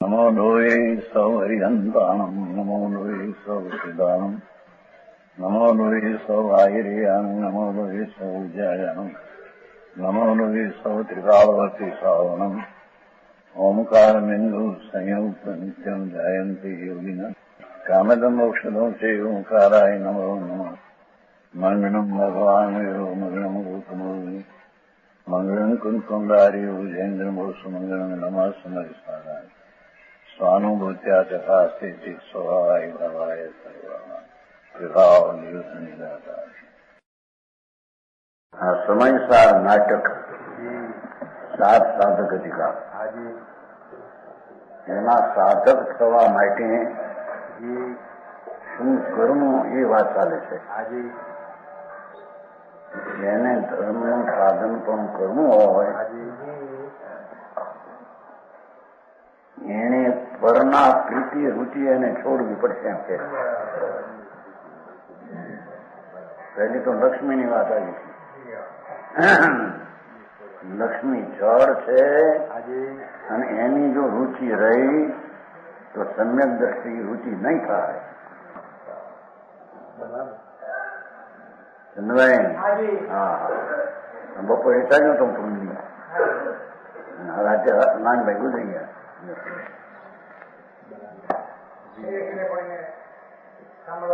નમો લોહે સૌ હરિહંતાણમ નમો લોહે સૌ સિદાનમ નમો લોહે સૌ આયર્યાણમ નમો લોહે સૌ જયાણમ નમો લોહે સૌ ત્રિકાળવતી સાવણમ ઓમકારમિંદુ સંયુક્ત નિત્યમ જયંતિ યોગિના કામદમ ઔષધો છે ઓંકારાય નમો નમઃ મંગળમ ભગવાન વિરો મંગળમ ગૌતમોર્મિ મંગળમ કુંકુંડાર્યો જૈન્દ્રમો સુમંગળમ નમઃ સમરિસારાય સ્વાનુભૂત્યા તથાસ્તિ સ્વભાવાય ભવાય સર્વા વિભાવ નિયુદ્ધ નિરાકાર. આ સમયસાર નાટક સાત સાધક અધિકાર એના સાધક થવા માટે શું કરવું એ વાત ચાલે છે. જેને ધર્મનું સાધન પણ કરવું હોય એને પરના પ્રીતિ રૂચિ એને છોડવી પડશે એમ કે પહેલી તો લક્ષ્મીની વાત આવી છે. લક્ષ્મી જળ છે અને એની જો રૂચિ રહી તો સમ્યક દ્રષ્ટિ રૂચિ નહીં થાય. હા બપોરે ચાલ્યો તો પૂર્ણિ રાતે નાનભાઈ ગુજરી ગયા.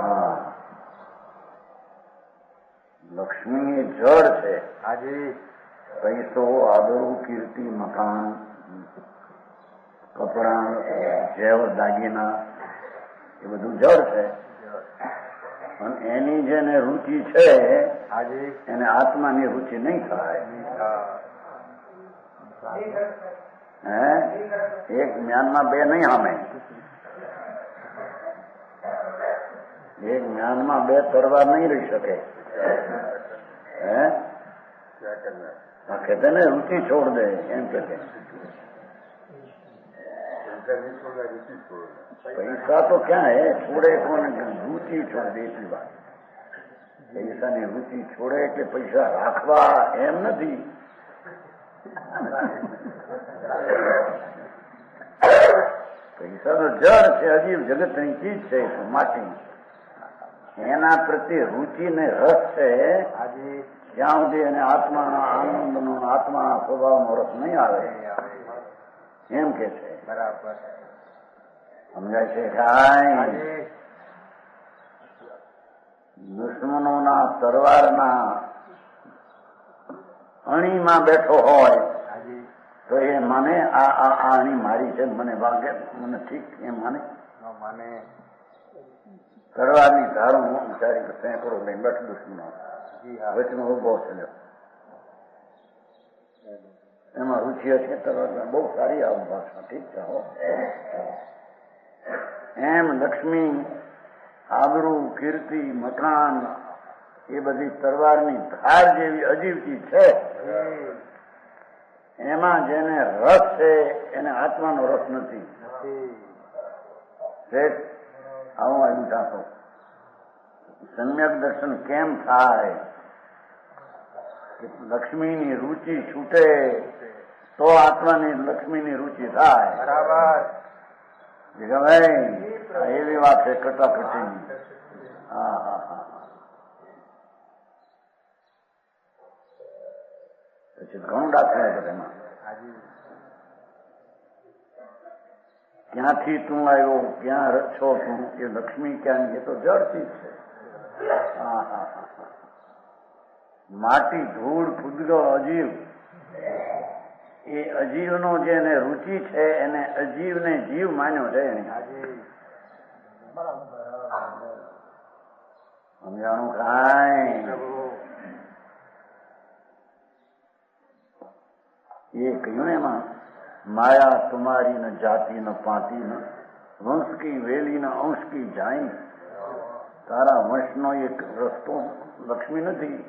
હા લક્ષ્મી એ જળ છે. પૈસો, આબરૂ, કીર્તિ, મકાન, કપડા, જેવ, દાગીના એ બધું જળ છે. અને એની જેને રૂચિ છે એને આત્માની રૂચિ નહીં થાય. એક જ્ઞાનમાં બે નહીં સામે. એક જ્ઞાનમાં બે તરવાર નહીં રહી શકે. कहते ने रुचि छोड़ दे एम कहते. पैसा तो क्या है छोड़े कौन रुचि छोड़ दे એટલી વાત. પૈસાની રૂચિ છોડે એટલે પૈસા રાખવા એમ નથી. પૈસા તો જળ છે, અજીવ જગતની ચીજ છે, માટી. એના પ્રત્યે રૂચિ ને રસ છે જ્યાં સુધી એને આત્માના આનંદનો આત્માના સ્વભાવનો રસ નહીં આવે એમ કે છે. બરાબર સમજાય છે. કાંઈ દુશ્મનોના તરવારના અણીમાં બેઠો હોય તો એ મને આ અણી મારી છે, મને વાગે, મને ઠીક એમ માને. તરવારની ધારો હું વિચારી સેંકડો લઈને બેઠો દુશ્મનો વચમાં ઉભો છે. એમાં રૂચિ છે તરવાર બહુ સારી આવું ભાષા. ઠીક છે. એમ લક્ષ્મી, આબરૂ, કીર્તિ, મકાન એ બધી તરવારની ધાર જેવી અજીવતી છે. એમાં જેને રસ છે એને આત્માનો રસ નથી. આવું આવ્યું થાતો. સમ્યક દર્શન કેમ થાય? લક્ષ્મીની રૂચિ છૂટે તો આત્માની લક્ષ્મીની રૂચિ થાય. બરાબર એવી વાત છે કટાકટીની. હા હા હા. પછી ઘણું દાખલા છે એમાં. ક્યાંથી તું આવ્યો, ક્યાં છો તું, એ લક્ષ્મી ક્યાં, એ તો જળથી છે. હા હા હા. માટી, ધૂળ, પૂદગલ, અજીવ, એ અજીવનો જેને રૂચિ છે એને અજીવને જીવ માન્યો છે. સમજાણું કાંઈ? એ કહ્યું એમાં માયા તુમારી ન જાતિ ન પાતી ન વંશ કી વેલી ન અંશ કી જાય. તારા વંશનો એક રસ્તો લક્ષ્મી નથી.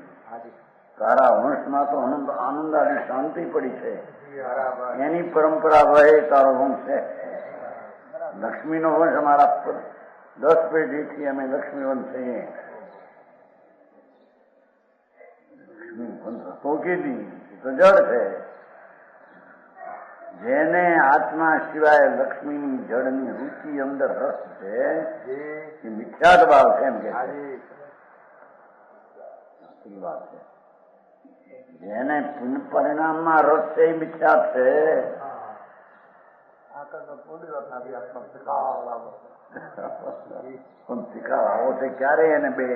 તારા વંશમાં તો આનંદાની શાંતિ પડી છે. એની પરંપરા વહે તારો વંશ છે. લક્ષ્મીનો વંશ અમારા 10 પેઢીથી અમે લક્ષ્મી વંશ છીએ. લક્ષ્મી વંશ તો કીધી તો જળ છે. જેને આત્મા સિવાય લક્ષ્મીની જળની રુચિ અંદર રસ છે એ મિથ્યાત ભાવ છે એમ કે વાત છે. જેને પરિણામમાં રસ છે એ મિથ્યાત છે. પણ શિકાર આવો છે ક્યારે એને બે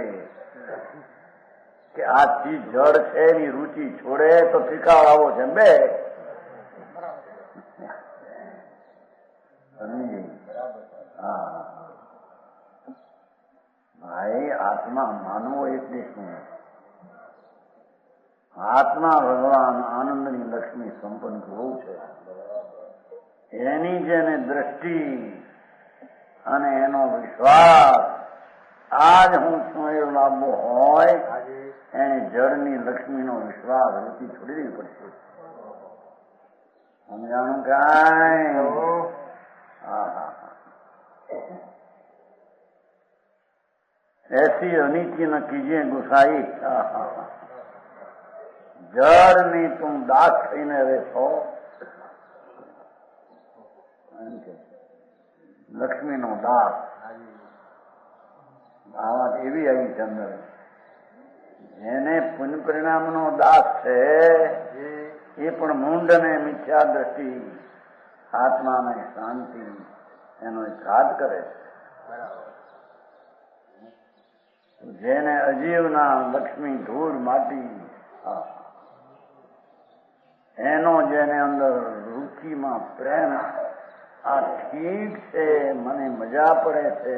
કે આ ચીજ જળ છે એની રુચિ છોડે તો શિકાર આવો છે બે હા ભાઈ આત્મા માનવો એટલે શું? આત્મા ભગવાન આનંદની લક્ષ્મી સંપન્ન કરવું છે. એની જેને દ્રષ્ટિ અને એનો વિશ્વાસ આજ હું છું એવો લાભો હોય એને જળની લક્ષ્મીનો વિશ્વાસ રુચિ છોડી દેવી પડશે. સમજાણું કાંઈ? ऐसी अनिति न कीजिए गुसाई. જળની તું દાસ થઈને રહેશો. લક્ષ્મીનો દાસ આ વાત એવી આવી છે અંદર. જેને પુણ્ય પરિણામનો દાસ છે એ પણ મૂંડ ને મિથ્યા દ્રષ્ટિ આત્માને શાંતિ એનો ઘાત કરે છે. જેને અજીવના લક્ષ્મી ધૂળ માટી એનો જેને અંદર રુચિમાં પ્રેમ આ ઠીક છે મને મજા પડે છે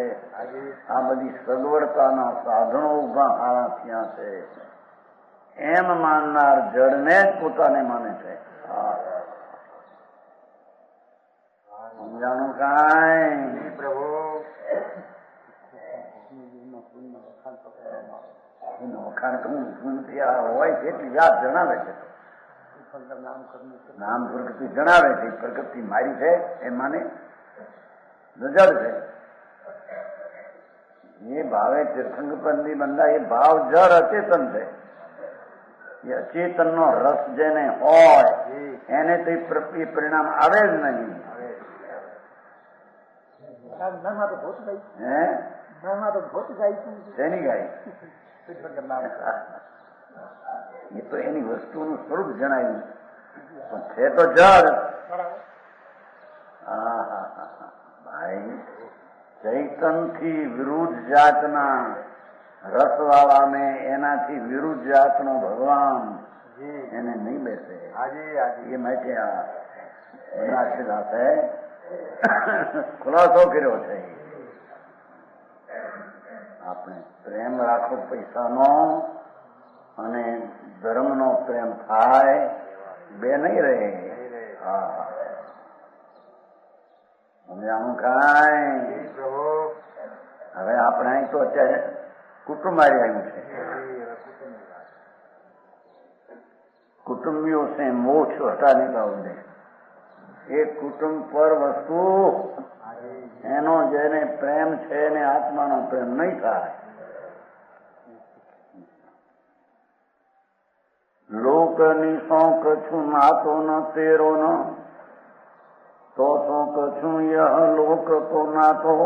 આ બધી સગવડતાના સાધનો ઉભા હારા થયા છે એમ માનનાર જળને જ પોતાને માને છે. સમજાણું કાંઈ? પ્રભુ વખાણ કરું હોય એટલી વાત જણાવે છે. નામ પ્રગતિ જણાવે છે. પ્રગતિ મારી છે એ માને નજર છે. એ ભાવે તીર્થંકરની બંધા એ ભાવ જળ અચેતન છે. એ અચેતનનો રસ જેને હોય એને તો એ પરિણામ આવે જ નહીં. શેની ગાય? એ તો એની વસ્તુનું સ્વરૂપ જણાવ્યું પણ છે તો જળ. ભાઈ ચૈતનથી વિરુદ્ધ જાતના રસવાળાને એનાથી વિરુદ્ધ જાતનો ભગવાન એને નહીં બેસે. એ માટે આ ખુલાસો કર્યો છે. આપણે પ્રેમ રાખો પૈસાનો અને ધર્મનો પ્રેમ થાય બે નહીં રહે. સમજાણું કાંઈ? હવે આપણે અહીં તો અત્યારે કુટુંબ આવી આવ્યું છે. કુટુંબીઓ સે મોક્ષ હટાને કા ઉદ્દેશ. એક કુટુંબ પર વસ્તુ એનો જેને પ્રેમ છે એને આત્માનો પ્રેમ નહીં થાય. લોકની શોક છું નાતો ન તેરો ન તો શોક છું યહ લોક તો નાતો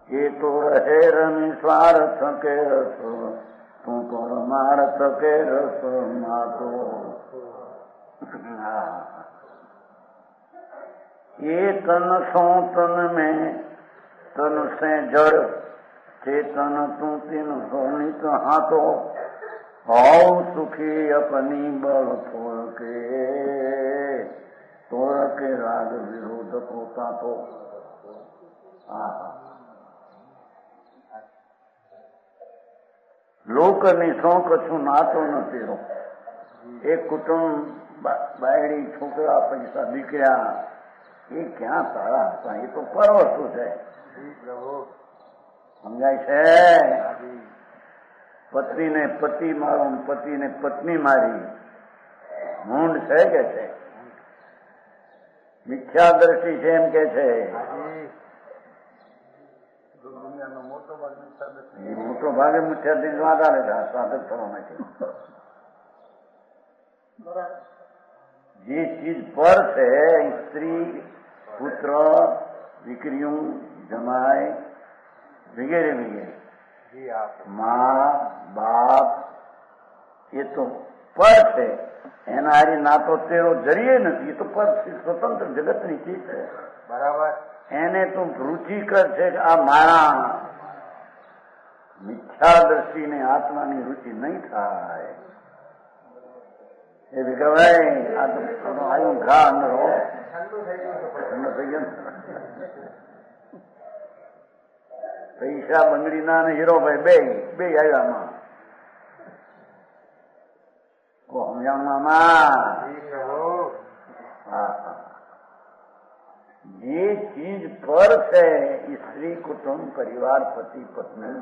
એ તો રહે રમી સ્વાર્થ કે રસ તું પરમાર્થ કે રસ નાતો. ये तन सो तन में तन से जड़ चेतन तू तीन सोनित हाथो हौ सुखी अपनी बल थोड़ के राग विरोध पोता तो. લોકની શોખ છું નાતો નથી. એક કુટુંબ બાયડી છોકરા પૈસા દીકર્યા એ ક્યાં સારા હતા? એ તો પર વસ્તુ છે. સમજાય છે? પત્નીને પતિ મારો પતિને પત્ની મારી મૂંડ છે કે છે? મિથ્યા દ્રષ્ટિ છે એમ કે છે. મોટો ભાગે મિથ્યા દ્રષ્ટિ વાત આવે છે. સાધક થવા માટે જે ચીજ પર છે સ્ત્રી, પુત્ર, દીકરીઓ, જમાઈ વગેરે વગેરે, મા બાપ, એ તો પર છે. એના હારી ના તો તેરો જરીએ નથી. એ તો પર સ્વતંત્ર જગતની ચીજ છે. બરાબર. એને તું રુચિકર છે કે આ મારા મિથ્યા દ્રષ્ટિને આત્માની રુચિ નહીં થાય. એ વિક્રમભાઈ આ તો આવ્યું ઘા અંદર હો, ઠંડો થઈ ગયો. પૈસા બંગડીના અને હીરોભાઈ બે આવ્યા આમાં. જે ચીજ પર છે સ્ત્રી, કુટુંબ, પરિવાર, પતિ પત્ની,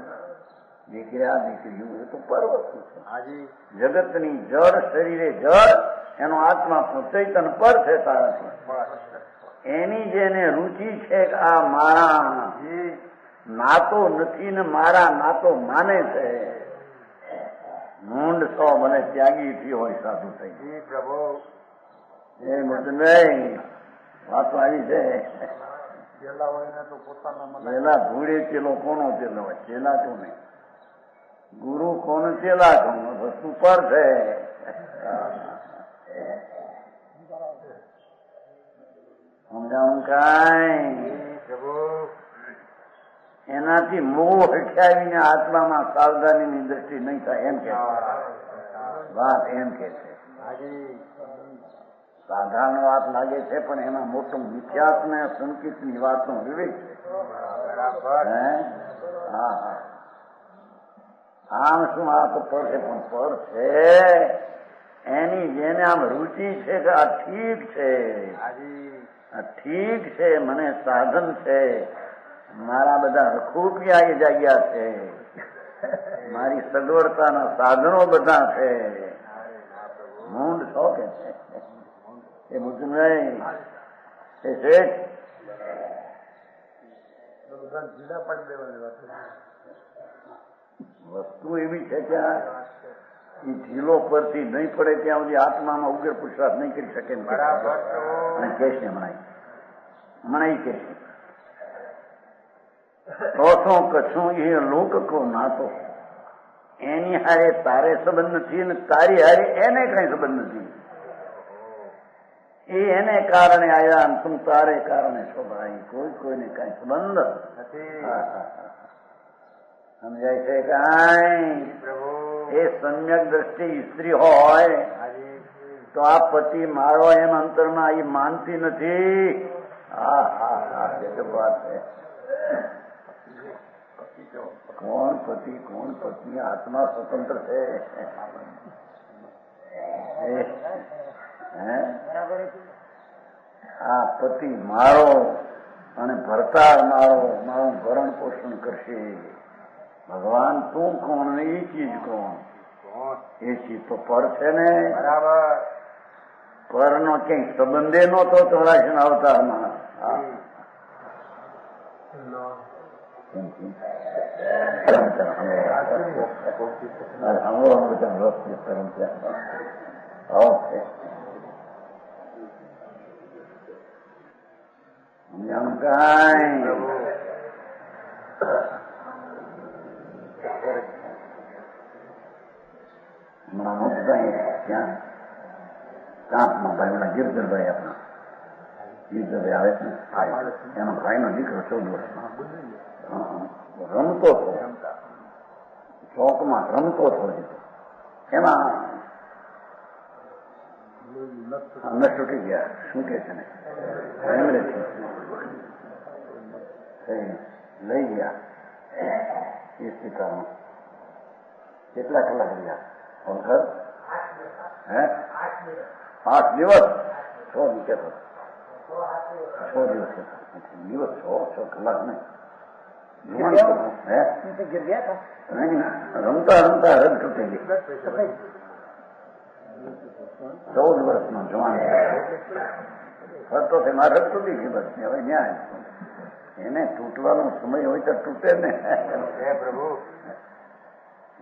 દીકરા દીકરીઓ, એ તો પર વસ્તુ છે. જગતની જળ, શરીરે જળ, એનો આત્મા ચૈતન પર છે તારાથી. એની જેને રુચિ છે કે આ મારા નાતો નથી ને મારા નાતો માને છે. મૂંડ સો મને ત્યાગી થયો હોય સાધુ થઈ. પ્રભુ એ નહીં વાતો આવી છે. પેલા ધૂળે ચેલો કોનો ચેલો હોય? ચેલા તો નહીં, ગુરુ કોણ ચેલા કોણ વસ્તુ પર છે. સમજાવું કાંઈ? એનાથી મોહ હઠાવીને આત્મામાં સાવધાનીની દ્રષ્ટિ નહીં થાય એમ કે વાત એમ કે છે. સાધારણ વાત લાગે છે પણ એમાં મોટું મિથ્યાત્વ ને સંકિતની વાતનો વિવેક છે. હા હા, આમ શું આ તો પર છે પણ પર છે એની જેને આમ રુચિ છે કે આ ઠીક છે, આ ઠીક છે, મને સાધન છે, મારા બધા રખૂપિયા એ જગ્યા છે, મારી સગવડતાના સાધનો બધા છે. મૂંડ છો કે છે એ બધું નહીં. એ શેઠ વસ્તુ એવી છે કે એ ઢીલો પરથી નહીં પડે ત્યાં સુધી આત્મામાં ઉગ્ર પુરુષાર્થ નહીં કરી શકે. અને કેશ ને મણાઈ કે ચોથો કશું એ લોક કો નાતો, એની હારે તારે સંબંધ નથી અને તારી હારે એને કઈ સંબંધ નથી. એ એને કારણે આવ્યા તું તારે કારણે છો ભાઈ. કોઈને કઈ સંબંધ નથી. સમજાય છે કાંઈ? એ સમ્યક દ્રષ્ટિ સ્ત્રી હોય તો આ પતિ મારો એમ અંતરમાં એ માનતી નથી. હા હા હા, એ તો વાત છે. કોણ પતિ કોણ પત્ની, આત્મા સ્વતંત્ર છે. આ પતિ મારો અને ભરતાર મારો, મારું ભરણ પોષણ કરશે. ભગવાન તું કોણ ને એ ચીજ કોણ? એ ચીજ તો પર છે ને. બરાબર. પર નો ક્યાંય સંબંધે નહોતો ચોરાશી અવતારમાં. ત્યાં કાંપમાં ભાઈ ગિરધરભાઈ આપણા ગિરધરભાઈ આવે છે, એનો ભાઈનો દીકરો 14 વર્ષમાં રમતો હતો, ચોકમાં રમતો હતો. એમાં નસ તૂટી ગયા. શું કે છે ને લઈ ગયા એ પિતામાં. કેટલા કલાક રહ્યા? વખત 8 દિવસ 6 દિવસ 6 દિવસ દિવસ 6 કલાક નહીં. રમતા રમતા રદ તૂટી ગઈ. 14 વર્ષનો જવાન ફરતો છે, મારે રદ તૂટી ગઈ. બસ હવે ન્યાય એને તૂટવાનો સમય હોય તો તૂટે ને. પ્રભુ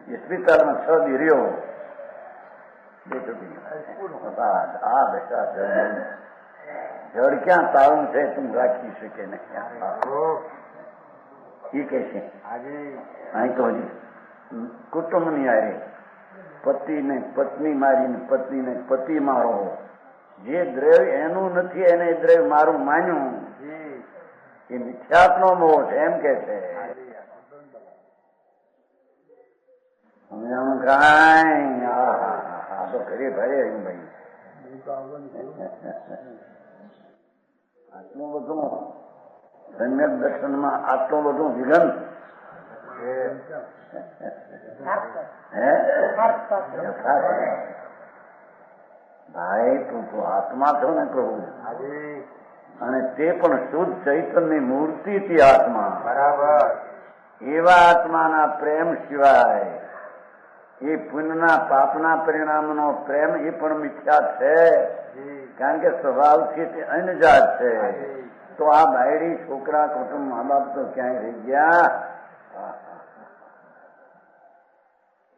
ઇસ્પિતાલમાં 6 દી રહ્યો. બે છૂટી આ બેટા જળ ક્યાં તારું છે તું રાખી શકે ને એ કે છે અહીં તો હજી કુટુંબ ની આરે પતિને પત્ની મારીને પત્નીને પતિ મારો, જે દ્રવ્ય એનું નથી એને દ્રવ્ય મારું માન્યું એ મિથ્યાત્મનો મોહ છે એમ કે છે. સમજાણું કાંઈ આ તો ઘરે ભાઈ આવ્યું ભાઈ આટલું બધું સમ્યક દર્શનમાં આટલું બધું વિઘન ભાઈ તું તો આત્મા છો ને કહું, અને તે પણ શુદ્ધ ચૈતન્ય મૂર્તિથી આત્મા. બરાબર. એવા આત્માના પ્રેમ સિવાય એ પુણ્યના પાપના પરિણામનો પ્રેમ એ પણ મિથ્યા છે, કારણ કે સ્વભાવથી તે અન્ય જાત છે. તો આ બાયડી છોકરા કુટુંબ મા બાપ તો ક્યાંય રહી ગયા.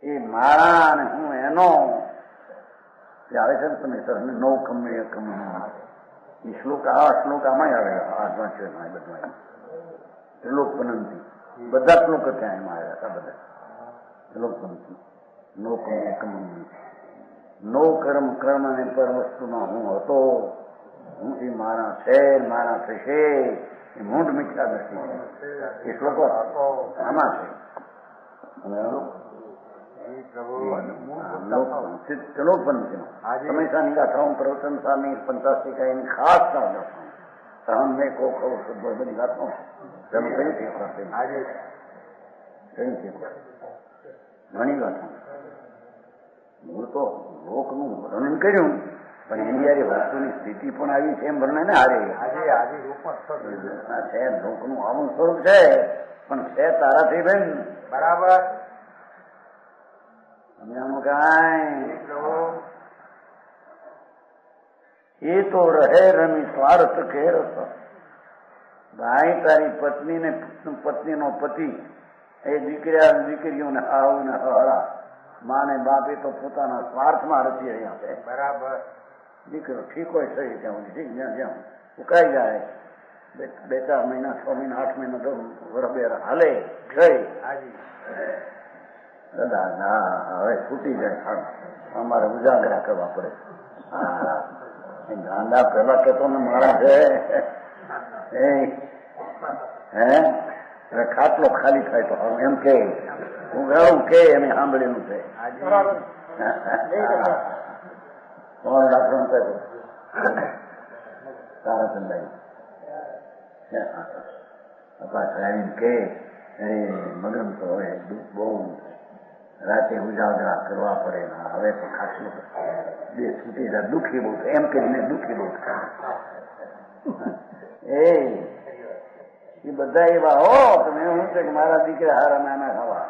એ મારા અને હું એનો આવે છે ને તમે સર નવ કમે એકમ એ શ્લોક આ શ્લોક આમાં આવે આજમાં છે બધા શ્લોક પનંતી બધા શ્લોક ત્યાં એમાં આવ્યા હતા બધા શ્લોક પનંતી નો કમ એકમ નો કર્મ કર્મ અને પર વસ્તુમાં હું હતો, હું એ મારા છે મારા થશે એ મૂંઢ મિથ્યા દ્રષ્ટિ છે. એ શ્લોકો આમાં છે. હંમેશાની ગાથાઓ પ્રવચન સાની પંચાસ્તિકાની ખાસ ગાથાઓ મેં કો ખબર બધી ગાથાઓ તમે કઈ ઘણી ગાથાઓ હું તો લોકનું વર્ણન કર્યું, પણ એની યારે વસ્તુની સ્થિતિ પણ આવી છે એમ વર્ણન ને હારે છે. લોકનું આવું સ્વરૂપ છે પણ છે તારાથી બેન. બરાબર. એ તો રહે રમી સ્વાર્થ કે રસ. ભાઈ તારી પત્ની ને પત્નીનો પતિ એ દીકરીઓને આવું ને હરા માને બાપે તો પોતાના સ્વાર્થમાં રચી રહ્યા છે. બરાબર. દીકરો ઠીક હોય સહી ત્યાં ઠીક જ્યાં જ્યાં ઉકાઈ જાય 2-4 મહિના 6 મહિના 8 મહિના તો વરબેર હાલે ગઈ દાદા હવે છૂટી જાય અમારે ઉજાગરા કરવા પડે. ગાંડા પેલા કેતો ને મારા છે હે ખાટલો ખાલી થાય તો એમ કે હું ગયું કે એમ સાંભળેલું છે. કોણ ડાક્ટર તારાચંદાઈ કે મગન તો હવે બહુ રાતે ઉજાગરા કરવા પડે. હવે તો ખાસું બે છૂટી જાય દુઃખી બહુ એમ કરીને દુઃખી બહુ એ બધા એવા હો તમે એવું છે કે મારા દીકરા હારા નાના ખાવા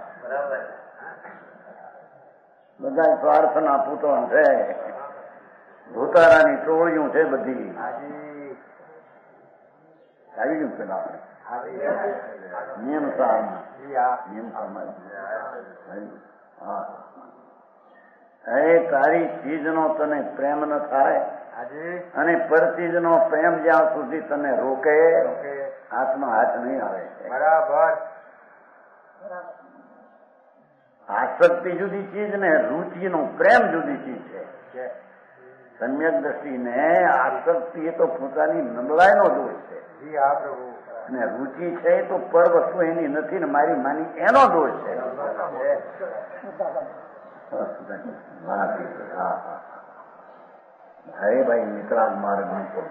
બધા સ્વાર્થના પૂતળા છે, ભૂતારાની ટોળિયું છે બધી આવી ગયું પેલા નિયમ સારમાં તારી ચીજનો તને પ્રેમ ન થાય અને પર ચીજનો પ્રેમ જ્યાં સુધી તને રોકે હાથમાં હાથ નહીં આવે. બરાબર. આસક્તિ જુદી ચીજ ને રુચિનો પ્રેમ જુદી ચીજ છે. સમ્યક દ્રષ્ટિને આસક્તિ એ તો પોતાની નબળાઈનો દોષ છે અને રુચિ છે એ તો પર વસ્તુ એની નથી ને મારી માની એનો દોષ છે. હરે ભાઈ નિકળાગ માર્ગ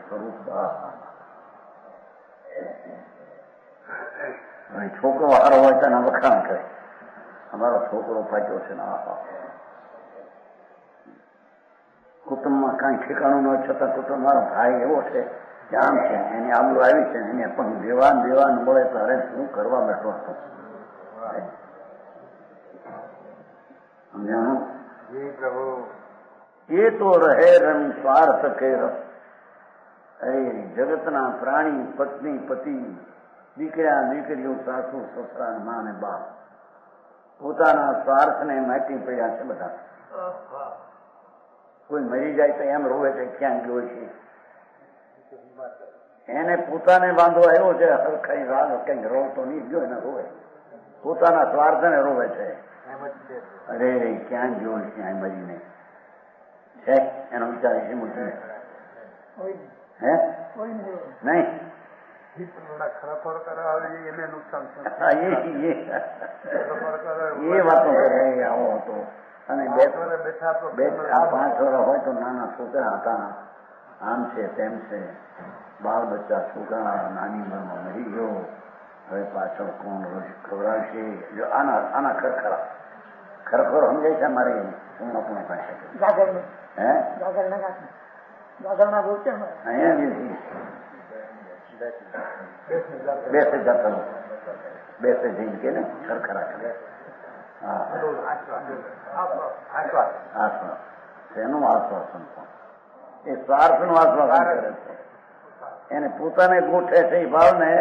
સ્વરૂપ છોકરો હારો હોય તો વખાણ કરે અમારો છોકરો પાક્યો છે ને કુટુંબમાં કાંઈ ઠેકાણું ન છતાં કુટુંબ મારો ભાઈ એવો છે કે આમ છે એની આબરૂ આવી છે એને પણ દેવાન મળે તો અરે શું કરવા બેઠો હતો. એ તો રહે રમી સ્વાર્થ કે રસ. જગતના પ્રાણી પત્ની પતિ દીકરા દીકરીઓ સાસુ સસરા મા ને બાપ પોતાના સ્વાર્થને માટી પડ્યા છે બધા. કોઈ મરી જાય તો એમ રોવે છે ક્યાં ગયો છે. એને પોતાને વાંધો આવ્યો છે, હરખાઈ રાગ કઈક રોવતો નહીં ગયો એને રોવે, પોતાના સ્વાર્થને રોવે છે. અરે ક્યાં ગયો ક્યાં મરીને છે એનો વિચાર છે મોટી હે નહીં એ વાતો કરે આવો હતો. અને 2-5 વર્ષ હોય તો નાના છોકરા હતા, આમ છે તેમ છે, બાળ બચ્ચા છોકરા નાની ઉંમરમાં મરી ગયો, હવે પાછળ કોણ ખવડાવશે. જો આના ખરખરો સમજાય છે મારે હું આપણું પાસે હે બેસે જતો બેસે જઈને કે ને ખરખરા કરે. એનું આશ્વાસન એ સ્વાર્થનું આશ્વાસન કરે છે. એને પોતાને ગોઠે છે એ ભાવને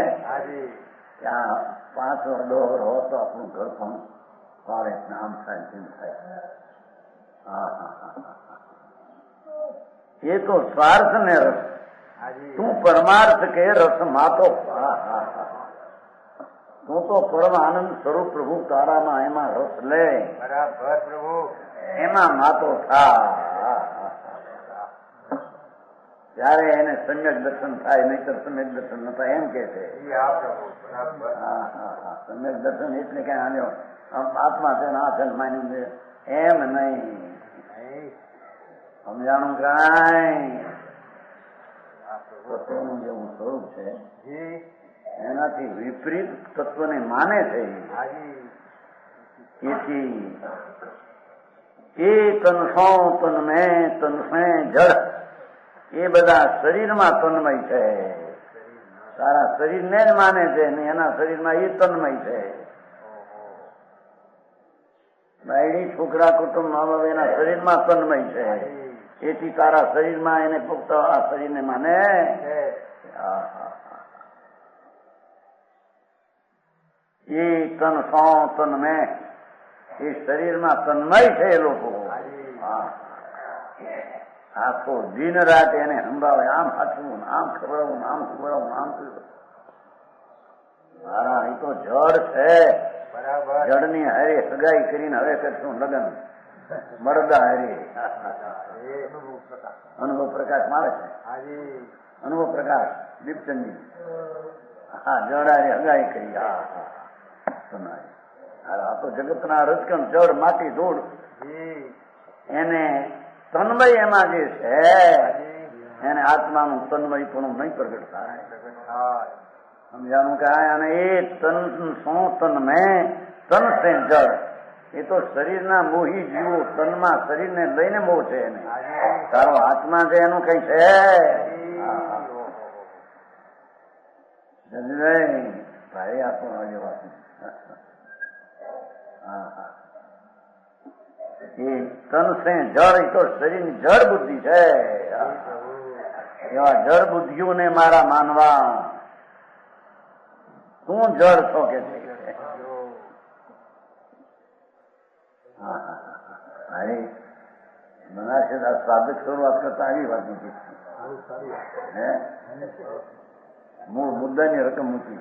ત્યાં 5 વર્ષ 10 વર્ષ હો તો આપણું ઘર પણ ફાળે આમ થાય તેમ થાય. એ તો સ્વાર્થ ને રસ. તું પરમાર્થ કે રસ માતો, તું તો પરમ આનંદ સ્વરૂપ પ્રભુ તારામાં એમાં રસ લે, બરાબર પ્રભુ એમાં માતો થા. ત્યારે એને સમ્યક દર્શન થાય, નહીતર સમ્યક દર્શન ન થાય એમ કે છે. સમ્યક દર્શન એટલે કે આત્મા છે ના છે માની છે એમ નહીં. સમજાણું કાંઈ તત્વનું જેવું સ્વરૂપ છે એનાથી વિપરીત તત્વને માને છે. એથી એ તનસો તન્મે તનસે જળ એ બધા શરીરમાં તન્મય છે. તારા શરીરને જ માને છે ને એના શરીરમાં એ તન્મય છે. બાયડી છોકરા કુટુંબ મા બાપ એના શરીરમાં તન્મય છે. એથી તારા શરીરમાં એને ફક્ત આ શરીરને માને. એ તન સો તન મેં એ શરીરમાં તન્મય છે એ લોકો. આખો દિન રાત એને સંભાળે, આમ હાચવું, આમ ખવડાવવું, આમ ખવડાવવું, આમ પીવું. મારા એ તો જડ છે. જડની હારે સગાઈ કરીને હવે કરશું લગ્ન મરદા હારે. અનુભવ પ્રકાશ મારે છે. અનુભવ પ્રકાશ દીપચંદજી હા જડ હારે હગાઈ કરી. આ તો જગતના રજકણ જડ માટી ધૂળ એને તન્મય એમાં જે છે એને આત્માનું તન્મય પણ નહીં પ્રગટ થાય. સમજાનું કે અને એ તન શું તન મેં તન સે જળ એ તો શરીરના મોહી જીવો તનમાં શરીરને લઈને મોહ છે એને. તારો આત્મા છે એનું કઈ છે ભાઈ આપો આજે વાત. એ તન સે જળ એ તો શરીરની જળ બુદ્ધિ છે. એવા જળ બુદ્ધિઓને મારા માનવા તું જળ છો કે છે. બનાશે સ્વાગત શરૂઆત કરતા આવી વાત નથી. મૂળ મુદ્દાની રકમ મૂકી.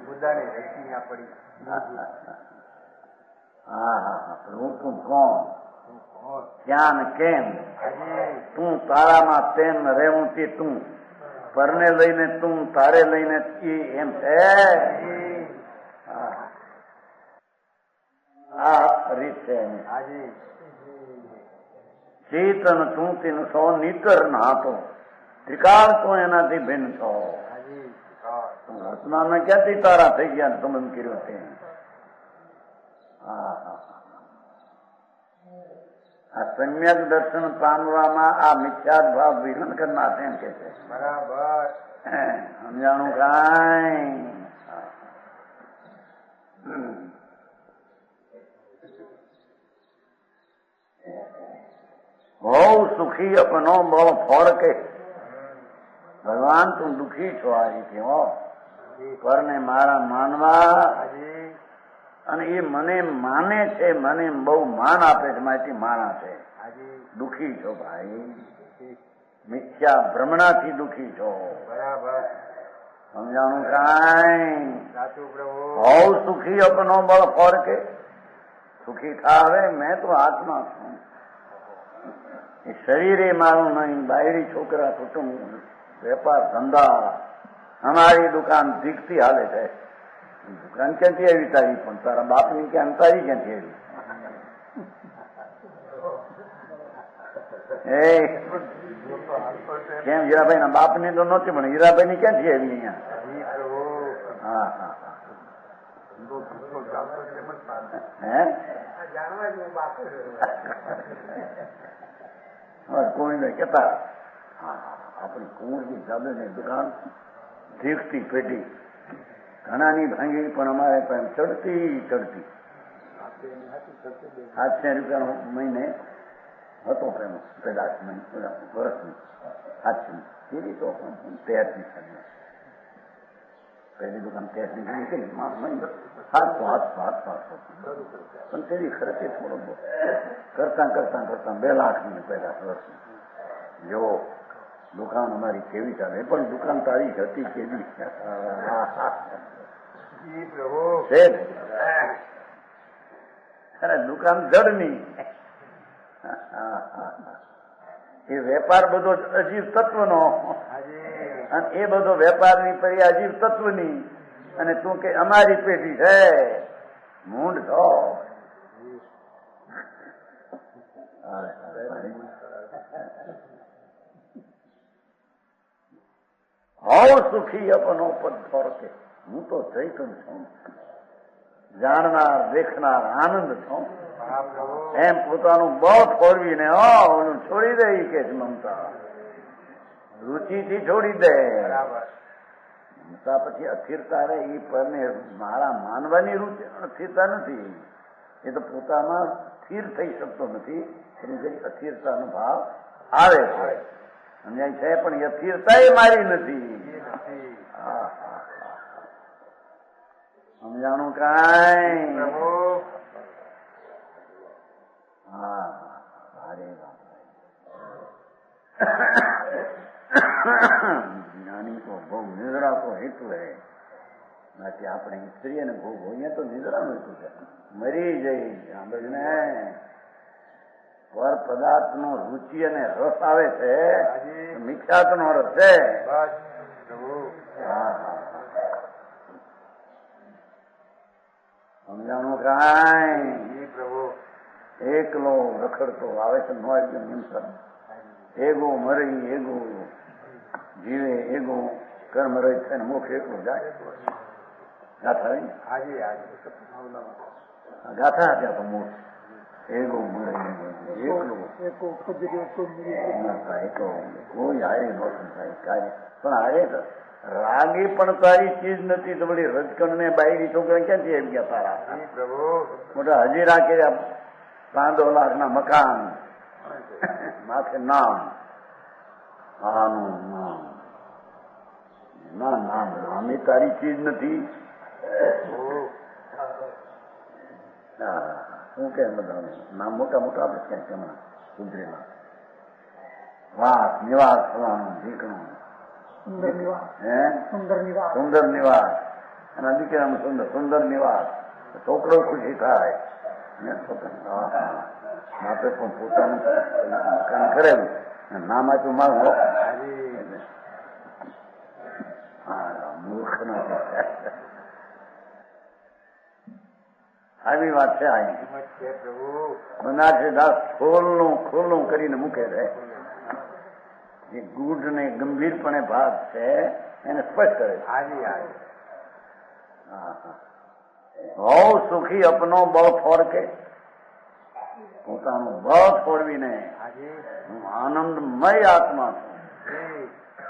પ્રભુ તું કોણ, ક્યાં ને કેમ, તું તારામાં તેમ રહેવું તે તું, પરને લઈને તું તારે લઈને એમ છે. આ રીત છે. ચેતન તું તેનો સો નીતર નાતો ત્રિકાળ તું એનાથી ભિન્ન છો. વર્તમાનમાં ક્યાંથી તારા થઈ ગયા સંબંધ કર્યો છે. આ સમ્યક દર્શન પામવામાં આ મિથ્યાદ ભાવ વિહન કરનાર એમ કે છે. બરાબર સમજાણું કાંઈ. બહુ સુખી અપનો બહુ ફળ કે ભગવાન તું દુઃખી છો આ રીતે હો. પરને મારા માનવા અને એ મને માને છે, મને બહુ માન આપે છે, મારી માણા છે. દુઃખી છો ભાઈ. મિથ્યા ભ્રમણાથી દુઃખી છો. બરાબર. સમજાણું કાંઈ? સાચું પ્રભુ. હોવ સુખી અપનો બળ ફોર કે સુખી થાવે મેં તો આત્મા છું. એ શરીરે મારું નહીં, બાયડી છોકરા કુટુંબ વેપાર ધંધા અમારી દુકાન દીકથી હાલે છે. દુકાન ક્યાંથી આવી તારી? પણ તારા બાપની કે તારી ક્યાંથી આવી? એ કેમ હીરાભાઈ ના બાપ ની તો નહોતી, પણ હીરાભાઈ ની ક્યાંથી આવી અહીંયા? હા હા હે કોઈ કેતા આપણી કુંવરની જાદુની દુકાન દીકતી પેઢી ઘણાની ભાંગી, પણ અમારે પણ ચડતી 800 રૂપિયાનો મહિને હતો પેલો પેદાશ વર્ષની 800 એવી તો તેરની પહેલી દુકાન તેરની કરી 700 પણ તેની ખર્ચે થોડો બહુ કરતા 2 લાખની પેદાશ વર્ષની. જો દુકાન અમારી કેવી ચાલે, પણ દુકાન તારી હતી કેવી? અરે દુકાન જડની. એ વેપાર બધો અજીવ તત્વનો, અને એ બધો વેપારની પરી અજીવ તત્વની, અને તું કે અમારી પેઢી છે મૂંડ તો. હોવ સુખી અપનો પદ ફોરકે હું તો ચૈતન છું, જાણનાર દેખનાર આનંદ છું. એમ પોતાનું બળ ફોરવીને ઓલું છોડી દે કે મમતા રુચિથી છોડી દે. મમતા પછી અસ્થિરતા રહે એ પરને મારા માનવાની રુચિ અસ્થિરતા નથી, એ તો પોતામાં સ્થિર થઈ શકતો નથી, એની જરી અસ્થિરતાનો ભાવ આવે છે. સમજાય છે? પણ એ અસ્થિરતા એ મારી નથી. સમજાણું કાંઈ? હા અરે જ્ઞાની તો બહુ નિદ્રા તો હેતુ હે, બાકી આપણે સ્ત્રી અને ભોગ હોઈએ તો નિદ્રાનું હેતુ છે. મરી જઈ સાંભળને પર પદાર્થ નો રુચિ અને રસ આવે છે, મિથ્યાત નો રસ છે. સમજાણું કાંઈ? એકલો રખડતો આવે છે નો નિમસન, એગો મરી એગો જીવે એગો કર્મ રહે છે ને મોક્ષ એકલો જાય. ગાથા ગાથા ત્યાં તો મોક્ષ એગો મરે એકલો કોઈ હારે નો સંતાય કાર્ય. પણ હારે રાગી પણ તારી ચીજ નથી તો બધી રજકણ ને બાયડી છોકરા ક્યાંથી આવી ગયા તારા? મોટા હજીરા કર્યા 5 લાખના મકાન, માથે નામ, આનું નામ નામ એ તારી ચીજ નથી. શું કે બધા નામ મોટા મોટા આપણે ક્યાંક હમણાં સુધરેલા વાસ નિવાસ થવાનું ઢીકણું સુંદર નિવાસ, અને દીકરાનું સુંદર નિવાસ, છોકરો ખુશી થાય. માપે પણ પોતાનું કામ કરેલું નામ આપ્યું મારું મૂર્ખ નથી. આવી વાત છે. બનારસી દાસ ખોલનું કરીને મૂકે છે. જે ગૂઢ ને ગંભીરપણે ભાગ છે એને સ્પષ્ટ કરે છે. હોવ સુખી અપનો બળ ફોરકે પોતાનું બળ ફોરવીને હું આનંદમય આત્મા છું.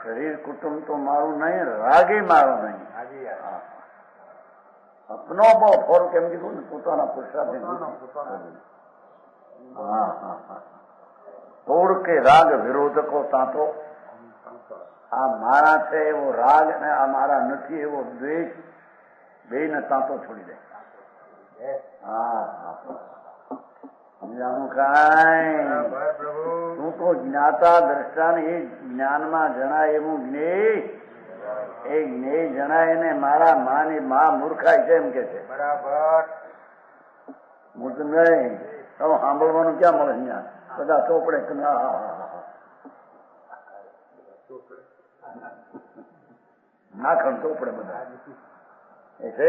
શરીર કુટુંબ તો મારું નહીં, રાગી મારું નહીં. અપનો બળ ફોર કેમ કીધું ને? પોતાના પુરુષાર્થ. તોડ કે રાગ વિરોધકો તાતો, આ મારા છે એવો રાગ અને આ મારા નથી એવો દ્વેષ બેયને તાંતો છોડી દે. સમજાણું કાંઈ તું તો જ્ઞાતા દ્રષ્ટાને એ જ્ઞાનમાં જણાય એવું જ્ઞેય એ જ્ઞેય જણાય ને મારા માની મા મૂર્ખાય છે એમ કે છે. બરાબર. મૂર્ખ નહીં તો સાંભળવાનું ક્યાં મળે અહીંયા બધા ચોપડે નાખણ ચોપડે બધા એ છે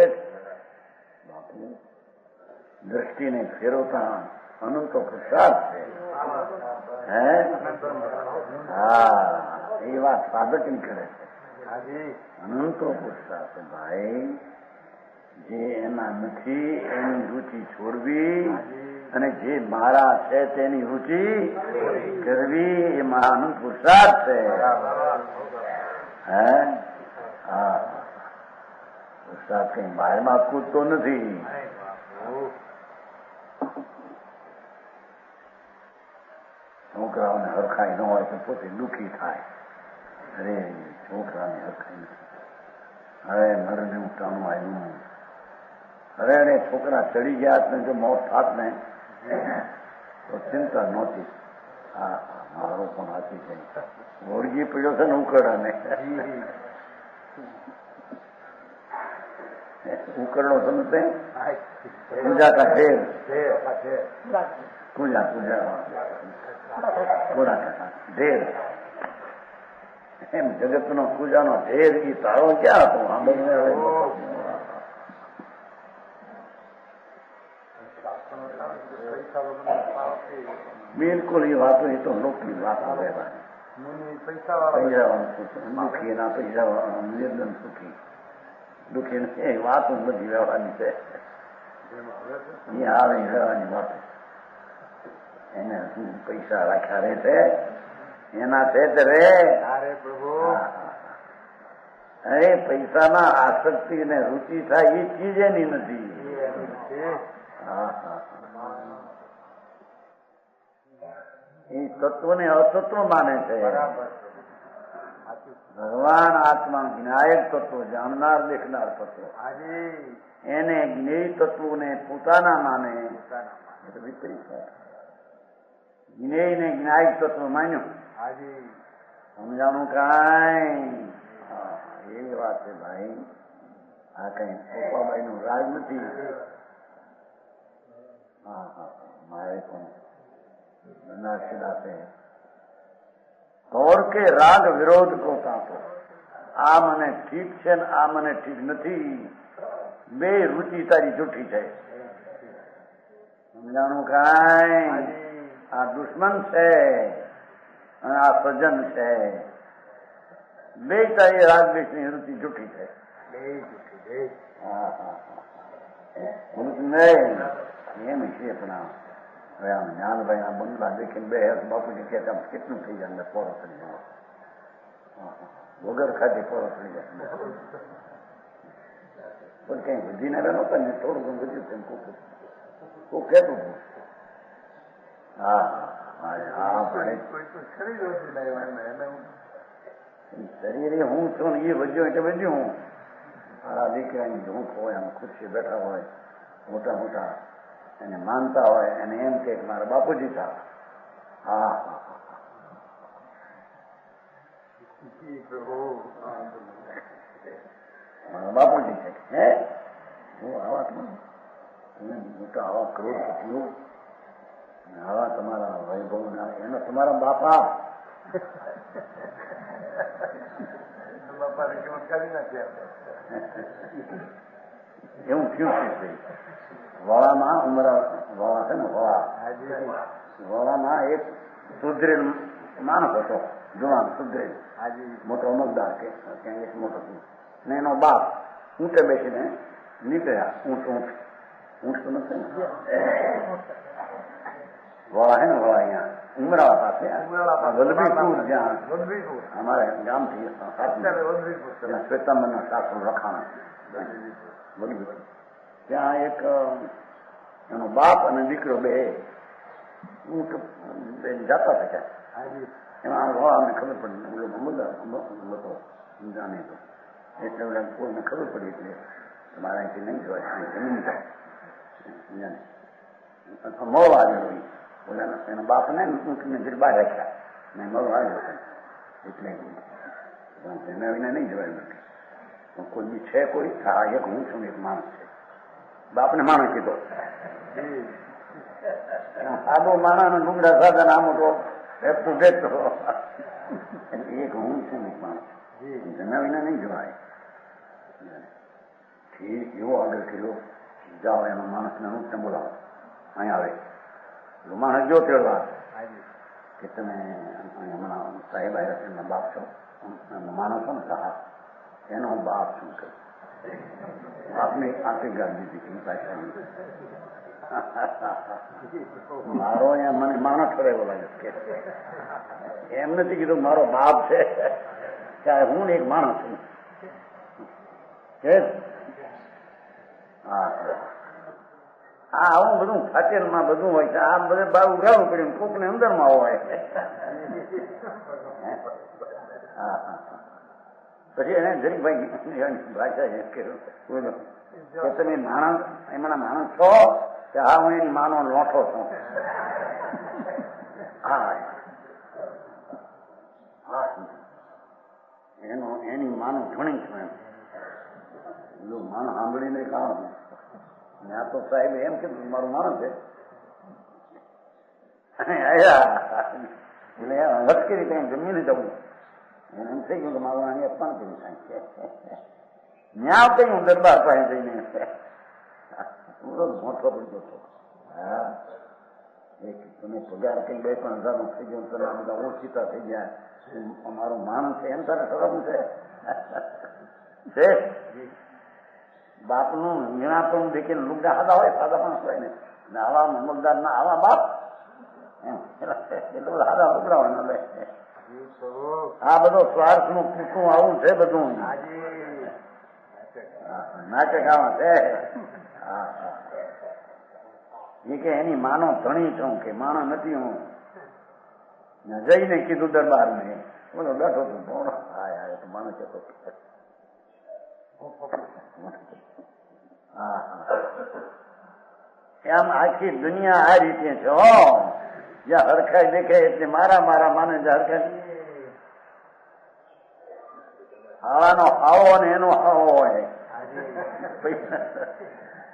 દ્રષ્ટિને ફેરવતા અનંતો પ્રસાદ છે. હે હા એ વાત સાધક ની કરે છે. અનંતો પુરુષાર્થ ભાઈ જે એના નથી એની રુચિ છોડવી અને જે મારા છે તેની રુચિ કરવી એ મારા અનંત પુરુષાર્થ છે. હે હા પુરુષાર્થ કઈ બહારમાં કૂદતો નથી. છોકરાઓને હરખાઈ ન હોય તો પોતે દુઃખી થાય. અરે છોકરાને હરખાઈ નથી. હવે મરને ઉઠાણું આવ્યું. હવે એને છોકરા ચડી ગયા ને જો મોત થાત ને તો ચિંતા નહોતી. હા મારો પણ હાથી છે ઓળગી પડ્યો છે ને ઉકરડાને. ઉકરડો સમજે પૂજા કા ઢેર પૂજા પૂરા ઢેર એમ જગત નો પૂજાનો ઢેર એ તારો ક્યાં હતો? બિલકુલ એ વાતો એ તો લોકની વાતો રહેવાની. પૈસાવાળું દુઃખી એના પૈસા નિર્દન સુખી દુઃખી એ વાતો બધી રહેવાની છે. એ આવે રહેવાની વાતો એને શું પૈસા રાખ્યા રહે છે એના છે રે. અરે પૈસાના આસક્તિ ને રુચિ થાય એ ચીજ એની નથી. એ તત્વને અતત્વ માને છે. ભગવાન આત્મા જ્ઞાયક તત્વ જાણનાર દેખનાર તત્વ એને જ્ઞેય તત્વને પોતાના માને વિપરીત. જ્ઞેય ને જ્ઞાયક તત્વ માન્યું. સમજાણું કાંઈ એ વાત છે ભાઈ. આ કઈ પોપાબાઈ નું રાજ નથી. હા હા મારે પણ તોડ કે રાગ વિરોધ કો કાપો. આ મને ઠીક છે ને આ મને ઠીક નથી. બે રુચિ તારી જૂઠી છે. સમજાણું કાંઈ? આ દુશ્મન છે અને આ સજ્જન છે. બે તારી રાગ દેશની રુચિ જૂઠી છે. એમ છે પણ હવે આમ જ્ઞાનભાઈ ના બંગલા દેખીને બે બાપુજી કે કેટલું થઈ જાય પોરો થઈ જાય. વગર ખાતે પોરો થઈ જાય. પણ કઈ વધીને નહોતા ને થોડું ઘણું વધ્યું છે કોક કહેતું હતું. શરીરે હું છું ને એ વધ્યો એટલે વધ્યું. હું મારા દીકરાની ઝૂંક હોય આમ ખુરશી બેઠા હોય મોટા મોટા એને માનતા હોય એને એમ કે મારા બાપુજી થાય. હા મારા બાપુજી છે. હે હું આવા તમે મોટા આવા કરોડપતિઓ આવા તમારા વૈભવ ના એનો તમારા બાપા એવું થયું છે. વાળામાં ઉમરા વાળા છે ને વાળામાં એક સુધરેલ માણસ હતો. જુવાન સુધરેલ મોટો અમલદાર કે ક્યાં એક મોટો ને એનો બાપ ઊંટે બેસીને નીકળ્યા. ઊંટ તો નથી ને વાળા હે ને વાળા અહીંયા ઉમરાવા પાસે વલભીપુર જ્યાં અમારે ગામથી શ્વેતાંબરના શાસ્ત્રો લખાણ વલભીપુર ત્યાં એક એનો બાપ અને દીકરો બે ઊંટ જતા હતા. એમાં વાળાને ખબર પડી ઓલો હતો જાણે તો એટલે ઓલા કોઈને ખબર પડી એટલે મારા અહીંથી નહીં જોવાય જમીન જાય. મળવા આવ્યો એના બાપને બહાર રાખ્યા નહીં મળવા આવ્યો એટલે એના વિના નહીં જવાય નથી કોઈ બી છે કોઈ હા એક હું છું એક માણસ છે બાપને માણસ કીધો સાદો માણસ ડુંગરા સાધન આમ તો તું દેખતો એક હું છું એક માણસ એના વિના નહીં જવાય ઠીક એવો આગળ કર્યો જાઓ એનો માણસને હું બોલાવો અહીંયા આવે માણસ જો તેડવા કે તમે હમણાં સાહેબ આવ્યા છે એમના બાપ છો માનો છો ને હા એનો હું બાપ છું કે બાપને આંખી ગાડી દીધી પાછા મારો અહીંયા મને માણસ કરેલો લાગે કે એમ નથી કીધું મારો બાપ છે ત્યારે હું એક માણસ છું હા આવું બધું ફાટેલમાં બધું હોય છે આ બધે બાર ઉઘાડવું પડ્યું કોક ને અંદરમાં હોય પછી એને જરીક ભાઈ ભાષા એમ કર્યું કે તમે માણસ એમના માણસ છો કે હા હું એની માનો લોઠો છું હા એની માનો ઘણી છું એમ માનો સાંભળીને કામ આ તો સાહેબ એમ કે મારું માણસ છે એટલે વટકી રીતે જમી લીધું એને એમ થઈ ગયું કે મારું અહીં અપમાન કર્યું થાય ન્યા કઈ હું દરબાર પાસે જઈને મોટો પડતો હતો હા એક તમે પગાર કઈ 2-3 હજાર થઈ ગયો તમે આ બધા ઓછીતા થઈ ગયા મારો માણસ છે એમ તારે ખબર છે બાપનું નિણાપણ દેખીને લુગડા હાદા હોય સાદા માણસ હોય ને આવા મમલદાર ના આવા બાપ એટલું હાદા લુગડા હોય ને આ બધો સ્વાર્થ નું કૂટું આવું છે બધું નાટક આવા છે એ કે એની માનો ધણી છું કે માનો નથી હું જઈને કીધું દરબાર ને બોલો બેઠો છું હા તો માનો છે એમ આખી દુનિયા આ રીતે છે જ્યાં હરખાઈ દેખાય એટલે મારા માને હરખાઈ હાવાનો હાવો ને એનો હાવો હોય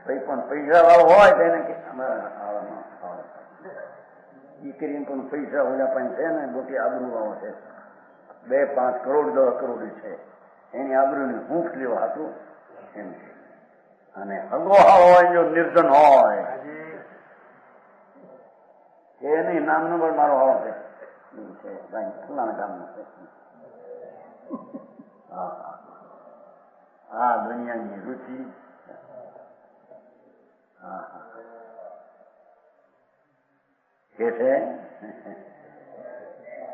પણ પૈસા વાળો હોય તેને દીકરીને પણ પૈસા ઓલા પણ છે ને મોટી આબરૂ વાળો છે 2-5 કરોડ 10 કરોડ છે એની આબરૂને હૂંફ લેવા હતું એમ છે અને હગોહા હોય જો નિર્ધન હોય એની નામનો પણ મારો હાવ છે ફલાણા ગામનો છે હા દુનિયાની રુચિ કે છે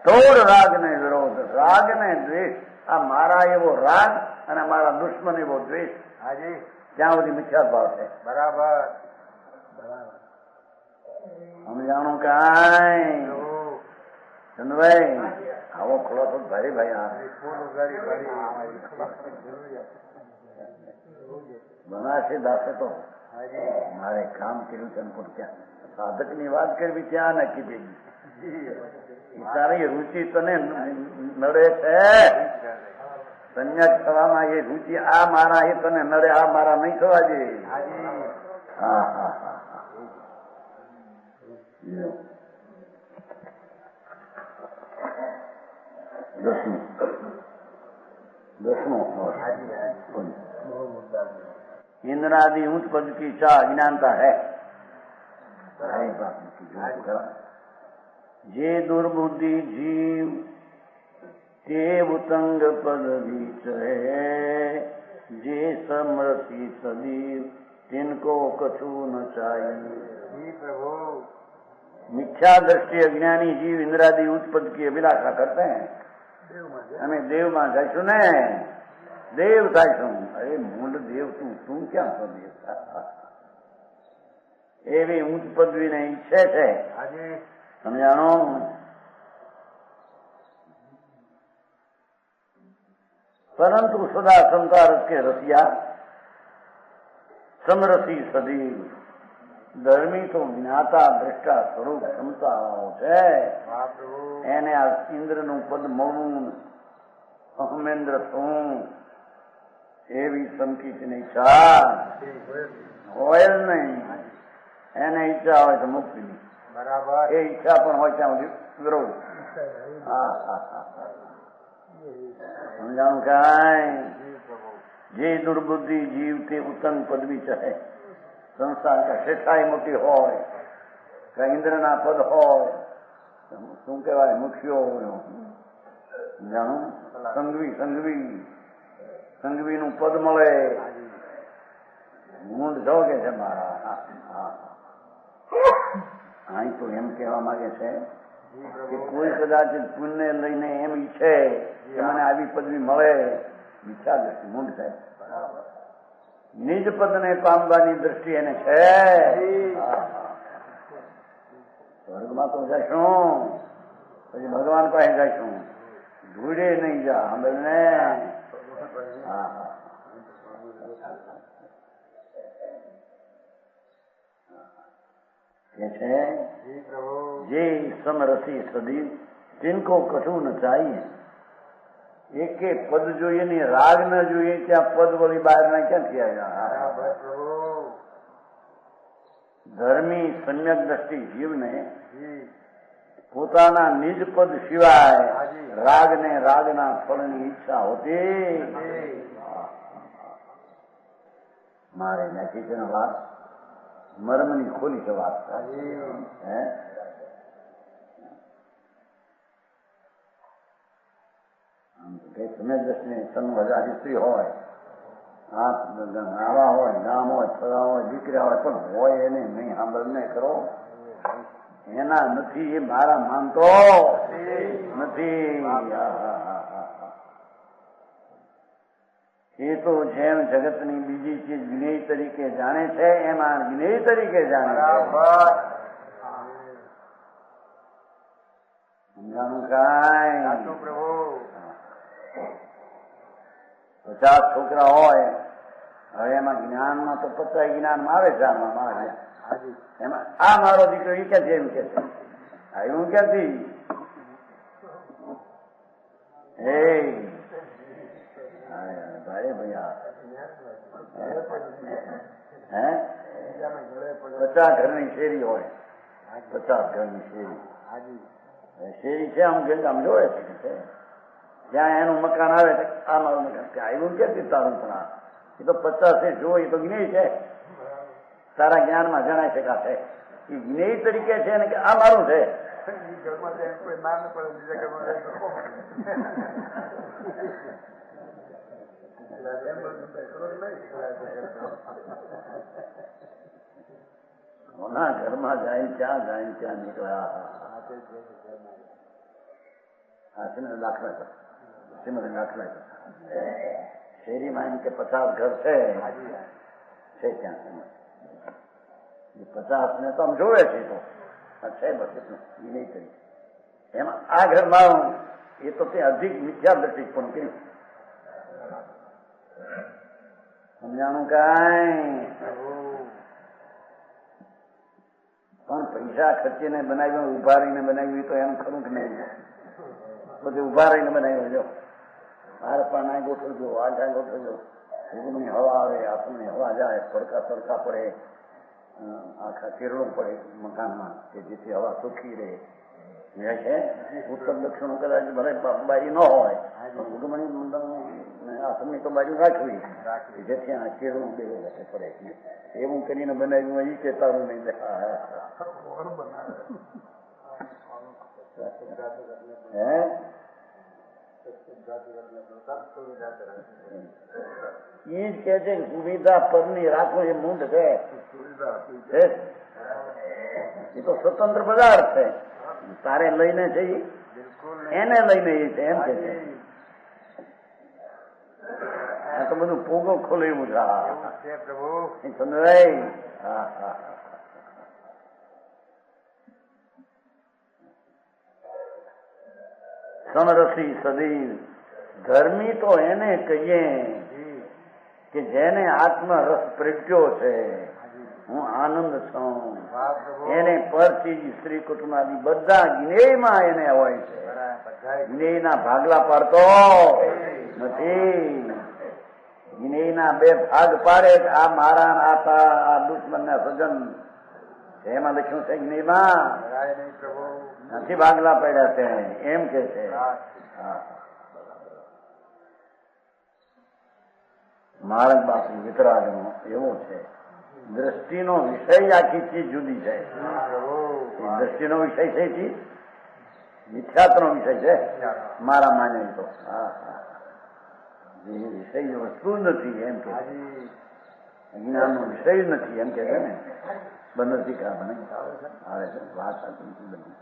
તોડ રાગ ને વિરોધ રાગ ને દ્વેષ આ મારા એવો રાગ અને મારા દુશ્મન એવો દ્વેષ હાજી ત્યાં બધી મિથ્યા ભાવ છે બરાબર સમજાણું કાંઈ ચંદભાઈ આવો ખોલો તો ભાઈ બનાશે દાસે તો મારે કામ કર્યું છે ત્યાં સાધક ની વાત કરવી ત્યાં નક્કી ભેગી તારી રુચિ તને નડે છે સંન્યાસ થવામાં એ રુચિ આ મારા એ તને નડે આ મારા નહીં થવા જોઈએ હા दसवां इंद्रादि ऊंच पद की चाह अज्ञानता है जे दुर्बुद्धि जीव ते उतंग पद बीच है जे समरसी सदीव तिनको कछु न चाहिए प्रभु मिथ्या दृष्टि अज्ञानी जीव इंद्रादि उच्च पद की अभिलाषा करते हैं અમે દેવમાં જઈશું ને દેવ થાયશું અરે મૂળ દેવ તું ક્યાં છો દેવ એવી ઊંચ પદવીને ઈચ્છે છે સમજાણો પરંતુ સદા સંસાર કે રસિયા સમરસી સદીવ ધર્મી તો જ્ઞાતા દ્રષ્ટા સ્વરૂપ ક્ષમતાઓ છે. એને આ ઇન્દ્રનું પદ મળવું, અહમેન્દ્ર થવું એવી સંકિતની ઈચ્છા હોય જ નહીં. એને ઈચ્છા હોય તો મુક્તિની, બરાબર. એ ઈચ્છા પણ હોય ત્યાં સુધી વિરોધ. સમજાણું કાંઈ? જે દુર્બુદ્ધિ જીવ તે ઉત્તમ પદવી ચાહે. સંસાર કે શેઠાઈ મોટી હોય કે ઇન્દ્રના પદ હોય, શું કહેવાય, મુખ્યો જાણું, સંઘવી નું પદ મળે, મૂંડ જો કે છે મારા. અહીં તો એમ કહેવા માંગે છે કે કોઈ કદાચ પુણ્ય લઈને એમ ઈચ્છે કે મને આવી પદવી મળે, ઈચ્છા દ્રષ્ટિ મૂંડ થાય. નિજ પદને પામવાની દ્રષ્ટિ એને છે. સ્વર્ગમાં તો જઈશું, પછી ભગવાન પાસે જઈશું, ધૂળે નહીં જા સાંભળને. જે સમરસી સદી તિનકો કશું ન ચાહીએ. એકે પદ જોઈએ ને રાગ ન જોઈએ, ત્યાં પદ વળી બહાર ના ક્યાંથી આવ્યા? ધર્મી સમ્યક દ્રષ્ટિ જીવને પોતાના નિજ પદ સિવાય રાગ ને રાગના ફળની ઈચ્છા હોતી. મારે નથી તેનો વાત મર્મની ખોલી છે વાત. તમે દ્રષ્ટિને સંવર્ધા હિસ્ટ્રી હોય, આવા હોય, ગામ હોય, ફળા હોય, દીકરા હોય, પણ હોય એને નહીં સાંભળ નહીં કરો. એના નથી, એ મારા માનતો નથી. એ તો જેમ જગતની બીજી ચીજ જ્ઞેય તરીકે જાણે છે, એમાં જ્ઞેય તરીકે જાણે છે. સમજાણું કાંઈ? 50 છોકરા હોય, હવે એમાં જ્ઞાનમાં તો 50 જ્ઞાનમાં આવે છે. એમાં આ મારો દીકરો એ ક્યાંથી એમ કે છે, હું ક્યાંથી ભાઈ ભૈયા 50 ઘરની શેરી હોય, 50 ઘરની શેરી છે. આમ જોવે છે જ્યાં એનું મકાન આવે આ મારું મકાન, આવ્યું ક્યાંથી તારું? પણ એ તો 50 જો એ તો જ્ઞેય છે, તારા જ્ઞાનમાં જણાય છે કે એ જ્ઞેય તરીકે છે ને કે આ મારું છે. કોના ઘરમાં જાય ત્યાં નીકળ્યા. દાખલા શેરીમાં એમ કે 50 ઘર છે ત્યાં 50 ને તો આમ જોવે છે તો છે બસ એટલું નહીં કરી. એમાં આ ઘરમાં એ તો તે અધિક મિથ્યા દ્રષ્ટિ પણ કર્યું. સમજાણું કાંઈ? પણ પૈસા ખર્ચીને બનાવ્યું, ઉભા રહીને બનાવ્યું તો એમ ખરું કે નહીં? પછી ઉભા રહીને બનાવ્યો, જો મારે પણ આ ગોઠવજો, આ જ્યાં ગોઠવજો, ઊંઘની હવા આવે, આપણને હવા જાય, તડકા પડે, આખા કિરણો પડે મકાનમાં, કે જેથી હવા સુખી રહે છે. ઉત્તર દક્ષિણ કદાચ ભલે બારી ન હોય, આસનની તો બાજુ રાખવી, જેથી આ કિરણો બે વખતે પડે. એવું કરીને બનાવ્યું, એ કે તારું નહીં એ જ કે છે સુવિધા પરની રાખો, એ મૂંડ છે. એ તો સ્વતંત્ર પદાર્થ છે, તારે લઈને છે, એને લઈને એ છે એમ કે છે. આ તો બધું પોગો ખોલે એવું છે. સમજાય? સમરસી સદીવ ધર્મી તો એને કહીએ કે જેને આત્મરસ પ્રગટ્યો છે. હું આનંદ છું. એને પરથી સ્ત્રી કુટુંબાદી બધા જ્ઞેયમાં એને હોય છે. જ્ઞેયના ભાગલા પાડતો નથી. જ્ઞેયના બે ભાગ પાડે આ મારા આ દુશ્મનના સજન એમાં લખ્યું છે જ્ઞેયમાં નથી ભાગલા પડ્યા છે એમ કે છે. માણસ બાપુ વિતરાગનો એવો છે. દ્રષ્ટિનો વિષય આખી ચીજ જુદી છે. દ્રષ્ટિનો વિષય છે ચીજ મિથ્યાત્વનો વિષય છે મારા માને તો. જે વિષય વસ્તુ નથી એમ કે અજ્ઞાનનો વિષય નથી એમ કે છે ને. બંધશિકા મને આવે છે વાત બધી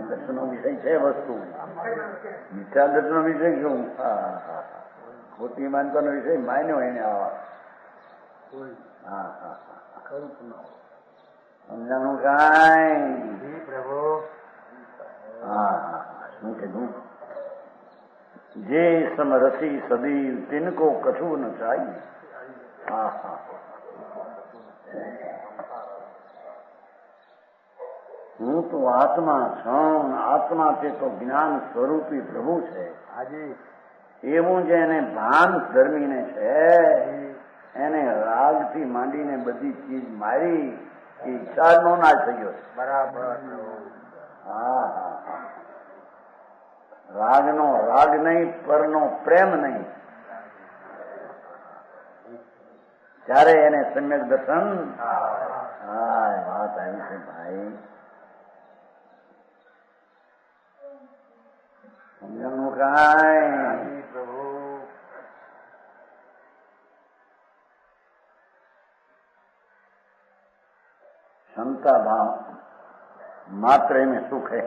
દર્શનનો વિષય છે વસ્તુ. મિથ્યા દર્શનનો વિષય શું? ખોટી માનતાનો વિષય માન્યો એને આવા. સમજાણું કાંઈ? શું કીધું? જે સમરસી સદીવ તિનકો કછું ન ચાહીએ. હું તો આત્મા છું. આત્મા તે તો જ્ઞાન સ્વરૂપી પ્રભુ છે. એવું જેને ભાન ધર્મીને છે એને રાગથી માંડીને બધી ચીજ મારી એ ઈચ્છાનો નાશ થઈ ગયો છે. બરાબર. રાગનો રાગ નહીં, પરનો પ્રેમ નહીં. ત્યારે એને સમ્યક દર્શન. વાત આવી છે ભાઈ. સમજણનું કાંઈ? क्षमता भाव मात्र में सुख है.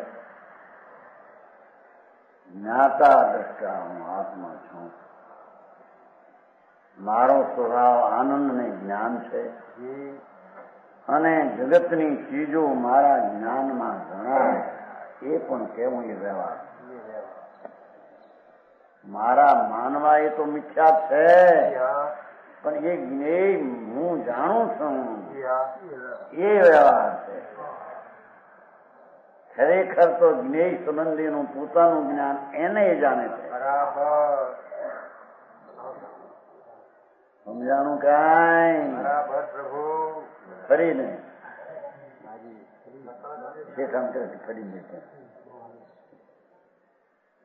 ज्ञाता दृष्टा हूँ आत्मा છું. મારો સ્વભાવ આનંદ ને જ્ઞાન છે અને જગતની ચીજો મારા જ્ઞાનમાં જણાય એ પણ કેવું એ વ્યવહાર. મારા માનવા એ તો મિથ્યા છે પણ એ જ્ઞેય હું જાણું છું એ વ્યવહાર છે. ખરેખર તો જ્ઞેય સંબંધીનું પોતાનું જ્ઞાન એને જાણે છે. સમજાણું કાંઈ? ફરીને ફરી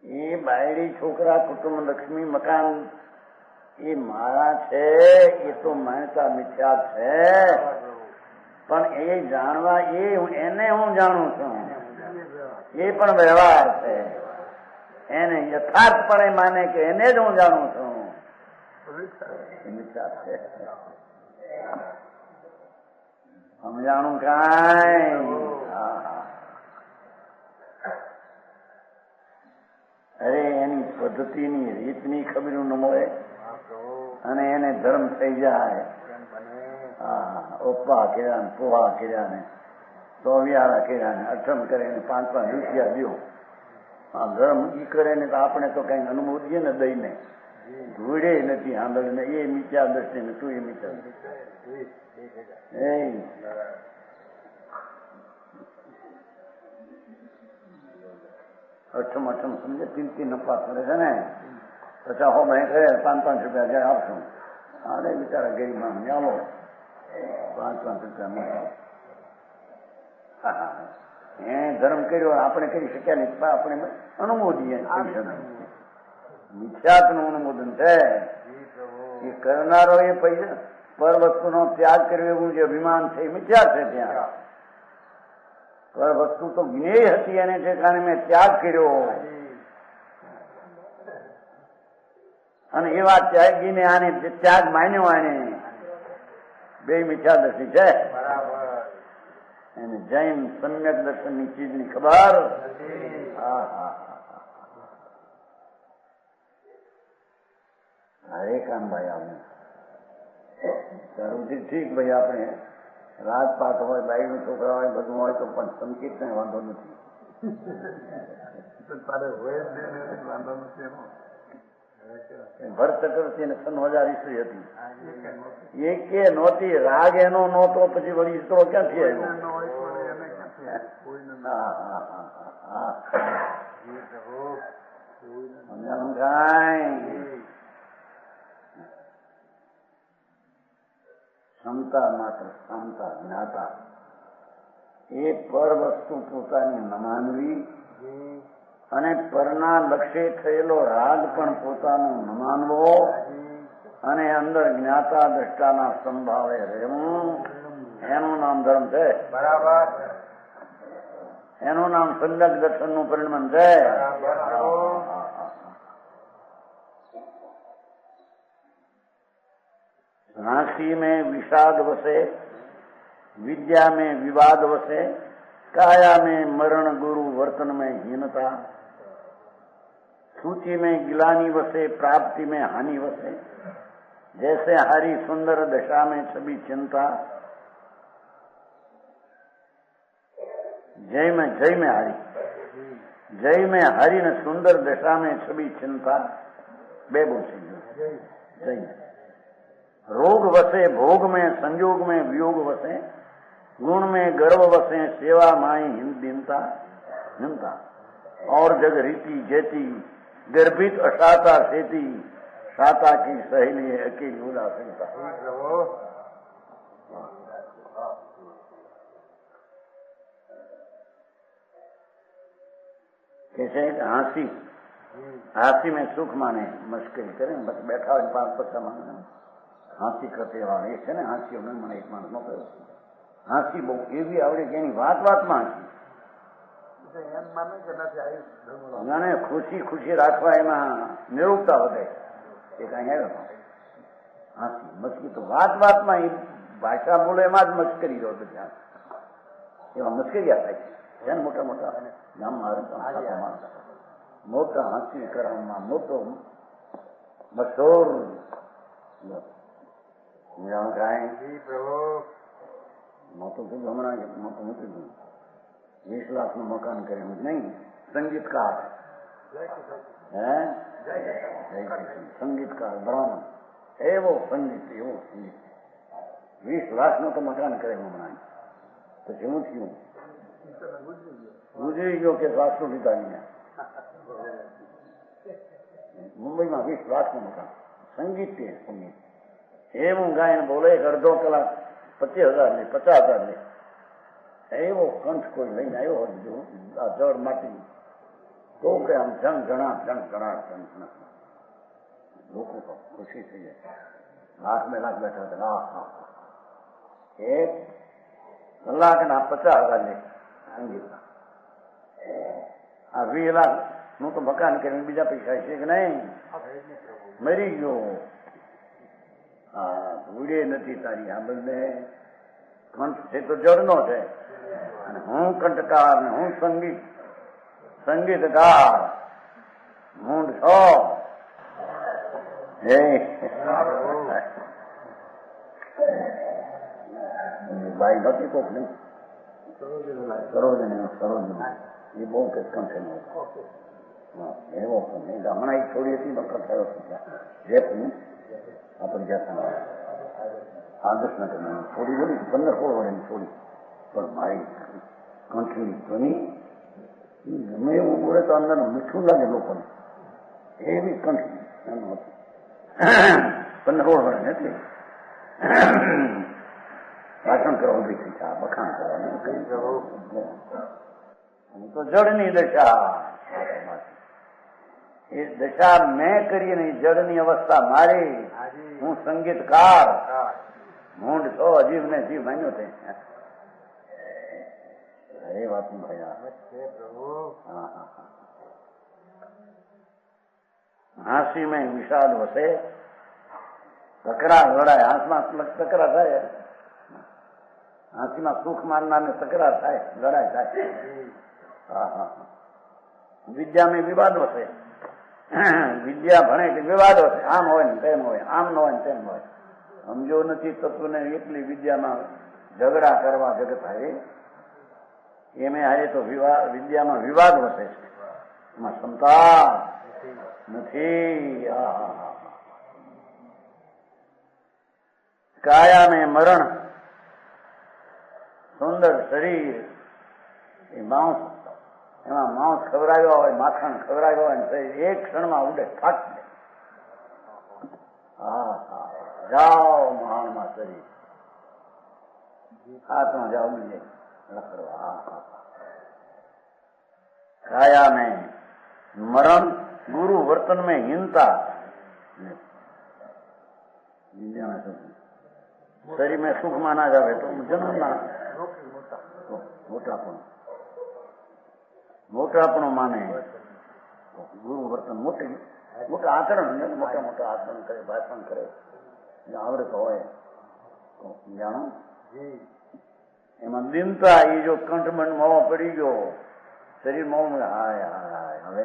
એ બાયડી છોકરા કુટુંબ લક્ષ્મી મકાન એ મારા છે એ તો માનતા મિથ્યા છે પણ એ જાણવા એને હું જાણું છું એ પણ વ્યવહાર છે. એને યથાર્થપણે માને કે એને જ હું જાણું છું મિથ્યા છે. સમજાણું કાંઈ? અરે એની પદ્ધતિની રીતની ખબર ન મળે અને એને ધર્મ થઈ જાય. ઓપ્પા કર્યા ને પોહા કર્યા ને તોવિયાળા કર્યા ને અઠમ કરે ને 5-5 રૂપિયા દો. ધર્મ ઈ કરે ને તો આપણે તો કઈ અનુભવીએ ને દઈને ધૂળે નથી આંદોલન એ મિથ્યા દ્રષ્ટિ ને તું એ મિથ્યા. અઠમ સમજે 3 નફા કરે છે ને 50 હો ભાઈ કરે 5-5 રૂપિયા જાય આપશું. અરે બિચારા ગરીબમાં ચાલો 5-5 રૂપિયા એ ધર્મ કર્યો આપણે કરી શક્યા નહીં આપણે અનુમોદીએ. મિથ્યાત્વનું અનુમોદન છે એ કરનારો એ પૈસા પર વસ્તુનો ત્યાગ કર્યો એવું જે અભિમાન છે એ મિથ્યા છે. ત્યાં પર વસ્તુ તો જ્ઞેય હતી એને છે કારણ મેં ત્યાગ કર્યો અને એવા ત્યાગીને આને ત્યાગ માન્યો આને બે મિથ્યા દર્શી છે. એને જૈન સમ્યક દર્શનની ચીજની ખબર. હરે કામભાઈ આપણે સારું ઠીક ભાઈ આપણે રાજપાટ હોય બાઈનું છોકરા હોય બધું હોય તો પણ સંકેત કઈ વાંધો નથી. ભર ચક્રવર્તી ને 6000 ઈસવી હતી. એકે નહોતી. રાગ એનો નહોતો, પછી વળી ઈસરો ક્યાંથી આવ્યો? ક્ષમતા માત્ર ક્ષમતા જ્ઞાતા એ પર વસ્તુ પોતાની ન માનવી અને પરના લક્ષ્ય થયેલો રાગ પણ પોતાનું ન માનવો અને અંદર જ્ઞાતા દ્રષ્ટાના સંભાવે રહેવું, એનું નામ ધર્મ છે. બરાબર. એનું નામ સંદક દર્શનનું પરિણામ છે. राशि में विषाद वसे, विद्या में विवाद वसे, काया में मरण गुरु वर्तन में हीनता, सूची में गिलानी वसे, प्राप्ति में हानि वसे, जैसे हरि सुंदर दशा में छवि चिंता, जय में हरि, जय में हरि ने सुंदर दशा में छवि चिंता, बेबो जय रोग वसे, भोग में संयोग में वियोग वसे, गुण में गर्व वसे, सेवा माई हिंदता हिंता, और जग रीति जेती, गर्भित अशाता सेती, शाता की सहेली अकेली उदासीनता. कैसे हांसी में सुख माने, मस्करी करें, बस बैठा हो 5 पत्ता मांगना, હાંસી કરતે વાળા એ છે ને હાંસીઓ. મને એક માણસ નો કહ્યો, હાંસી બહુ એવી આવડે કે એની વાતમાં હાંસી, ખુશી રાખવા એમાં નિરૂપતા વધે. એ કઈ આવ્યો હાંસી મસ્કી તો વાતમાં એ ભાષા બોલે એમાં જ મસ્કરી રહ્યો બધા એવા મસ્કરિયા થાય છે ને મોટા ગામમાં મોટા હાંસી કરવામાં મોટો મશહૂર મોટું કીધું હમણાં મોટું મૂકી દીધું 20 લાખનું મકાન કર્યું નહીં. સંગીતકાર સંગીતકાર બ્રાહ્મણ એવો સંગીત 20 લાખનું તો મકાન કર્યું હમણાં. પછી હું થયું ગુજરી ગયો કે વાસ્તુ લીધા અહીંયા મુંબઈમાં 20 લાખનું મકાન. સંગીત છે સંગીત. એવું ગાયન બોલે અડધો કલાક 25,000 લે 50,000 લે. એવો કંઠ કોઈ લઈને આવ્યો હોય આ જળ માટી તો કે આમ જણ લોકો તો ખુશી થઈ જાય. લાખ 2 લાખ બેઠા હતા. એક કલાકના 50,000 લે સંગીતના. આ 20 લાખ નું તો મકાન કરીને બીજા પૈસા છે કે નહીં? મરી ગયો. હા ભૂડે નથી તારી આ બંને કંઠ છે તો જળનો છે અને હું કંઠકાર ને હું સંગીતકાર મૂંડ છો. ભાઈ નથી કોક નહીં સરોજની એ બહુ કે કંઠ એવો પણ હમણાં એક છોડી હતી નકર થયો જેપની આપણે જ્યાં આદર્શનગર થોડી બોલી 15-16 વર્ષની થોડી પણ મારી કંઠની ધ્વનિ ગમે એવું બોલે તો અંદર મીઠું લાગે લોકોને એવી કંઠ એનું હતું. 15-16 વર્ષ એટલે ભાષણ કરવા ઉભી થઈ છે, બખાણ કરવાનું તો જળની દશા. એ દશા મેં કરી નહીં, જળની અવસ્થા મારી. હું સંગીતકાર મૂંડ છો, અજીબ ને જીવ માન્યો છે. એ વાત હાંસી મેં વિષાદ વસે, તકરાર લડાય. હાંસમાં તકરાર થાય, હાંસીમાં સુખ માનનાર ને તકરાર થાય, લડાઈ થાય. વિદ્યા મેં વિવાદ વસે, વિદ્યા ભણે કે વિવાદો છે. આમ હોય ને તેમ હોય, આમ ન હોય ને તેમ હોય. સમજો નથી તત્વને એટલી વિદ્યામાં ઝઘડા કરવા જગત આવે એમે હારે તો વિદ્યામાં વિવાદ વસે છે. એમાં ક્ષમતા નથી. કાયા ને મરણ, સુંદર શરીર, એ માંસ, એમાં માંસ ખવડાવ્યો હોય, માખણ ખવડાવ્યો હોય, શરીર એક ક્ષણમાં ઉડે, ફાટ દે. જાઓ મહાનમાં શરીર, હાથમાં જાઓ બીજે રખડવા. काया में मरण, गुरु वर्तन में हीनता, शरीर में सुख माना जाए तो जन्म ना मोटापणो माने गुरु वर्तन मोटा आचरण, मोटा मोटा आचरण करे, भाषण करे, आवड़त हो जानो एम दीनता, ये जो कंठमंड मोड़ो पड़ी गयो, शरीर मौन, हाय हाय. હવે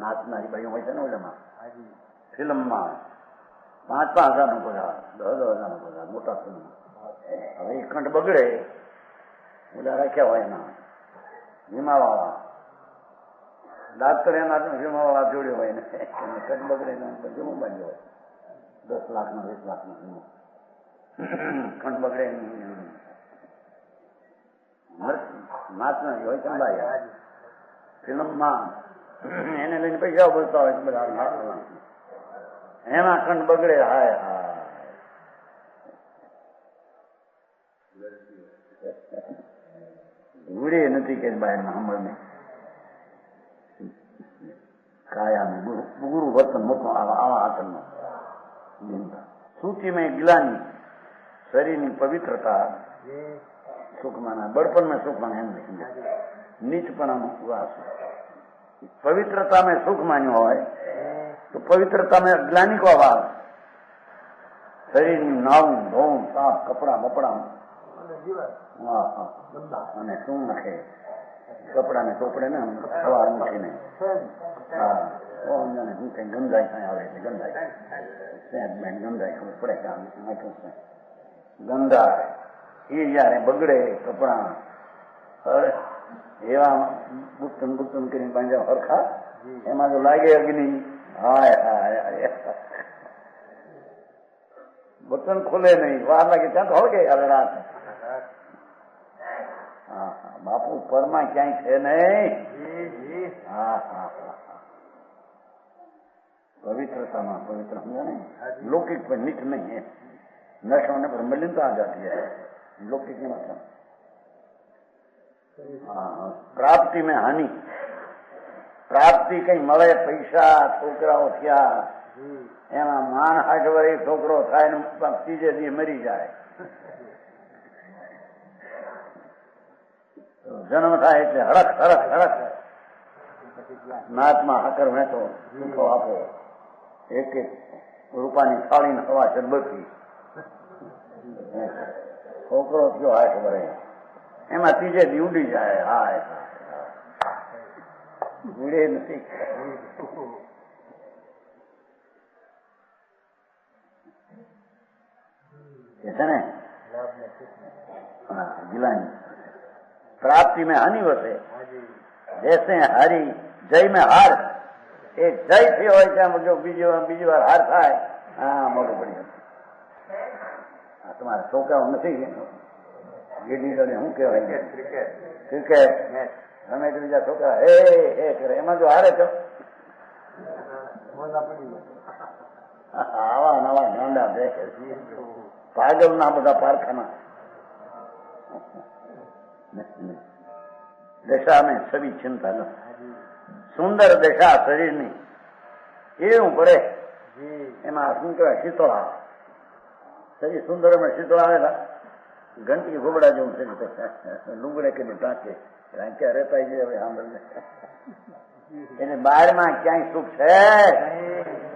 નાચનારી ભાઈઓ હોય છે ને ઓલામાં ફિલ્મમાં 5,000 નો પગાર, 10,000 નો પગાર, મોટા ફિલ્મ. હવે એ કંઠ બગડે, ઓલા રાખ્યા હોય એના વીમાવાળા, ડાક્ટર એના વીમાવાળા જોડ્યો હોય ને, કંઠ બગડે વીમો બાંધ્યો હોય, 10 લાખનો 20 લાખનો વીમો. કંઠ બગડે નાચનારી હોય સંભાળ્યા ફિલ્મમાં, એને લઈને પૈસા બોલતા હોય બધા, એમાં કંઠ બગડે. હાય હાય. ઉડે નથી કે બહારના સાંભળને. કાયા ગુરુ વર્તન મોટો આવા આચરણનો. સૂચિ में ग्लानि, શરીરની પવિત્રતા सुख माना, बड़पन में सुख माना, नीचपणा वास. पवित्रता में सुख मान्यो हो तो पवित्रता में ग्लानि को अभाव. शरीर नाव धोऊ साफ कपड़ा बपड़ा અને શું નાખે કપડા ને ચોપડે ને સવાર મૂકીને, હું કઈ ગંધાઈ કઈ આવે છે, ગંધાઈ સેન્ટમેન્ટ ગંધાઈ ખબર પડે કે નાખ્યું છે ગંધા. એ જયારે બગડે કપડા, એવા બુટન બુટન કરીને બાંધ્યા હરખા, એમાં જો લાગે અગ્નિ, હાય હાય, બટન ખોલે નહીં, વાર લાગે ત્યાં તો હળગે રાત. હા હા, બાપુ પરમાં ક્યાંય છે નહીં. હા હા હા, પવિत्रताમાં पवित्र समझा नहीं, लौकिक पर निट नहीं है, नशा होने पर मलिनता आ जाती है. लौकिक नहीं मतलब. પ્રાપ્તિ में हानि, પ્રાપ્તિ કઈ મળે, પૈસા છોકરાઓ થયા, એમાં માન 60 વર્ષ છોકરો થાય ને ત્રીજે દી મરી જાય. જન્મ થાય એટલે હડક હડક હડક નાતમાં હાકર વેચો, સુખો આપો, એક એક રૂપાની થાળીને હવા ચરબતી. છોકરો થયો 60 વર્ષ, એમાં ત્રીજે દી ઉડી જાય. હાય ઉડે નથી. છે ને गिलानी. प्राप्ति में हानि वसे, जैसे हारी जय में हार. एक जय थी हो जो बीजी વાર હાર થાય, હા મોટું પડી જતું. તમારા છોકરાઓ નથી ગીડી શું કહેવાય, ક્રિકેટ રમે તો બીજા છોકરા હે હે કરે, એમાં જો હારે તો આવા નવા ગાંડા દેખે, પાગલ ના બધા પારખાના. દશા में सभी चिंता न, सुंदर दशा શરીરની એવું પડે, એમાં શું કહેવાય શીતળા. શરીર સુંદર માં શીતળા આવેલા, ઘંટી ઘોબડા જેવું છે, લુગડે કે ટાંકે ક્યાં રહેતા છે. હવે સાંભળને, એને બહારમાં ક્યાંય સુખ છે?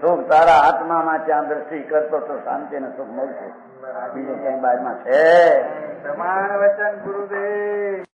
સુખ તારા આત્મામાં, ત્યાં દ્રષ્ટિ કરતો તો શાંતિ ને સુખ મળશે. બીજે ક્યાંય બહારમાં છે? પ્રમાણ વચન ગુરુદેવ.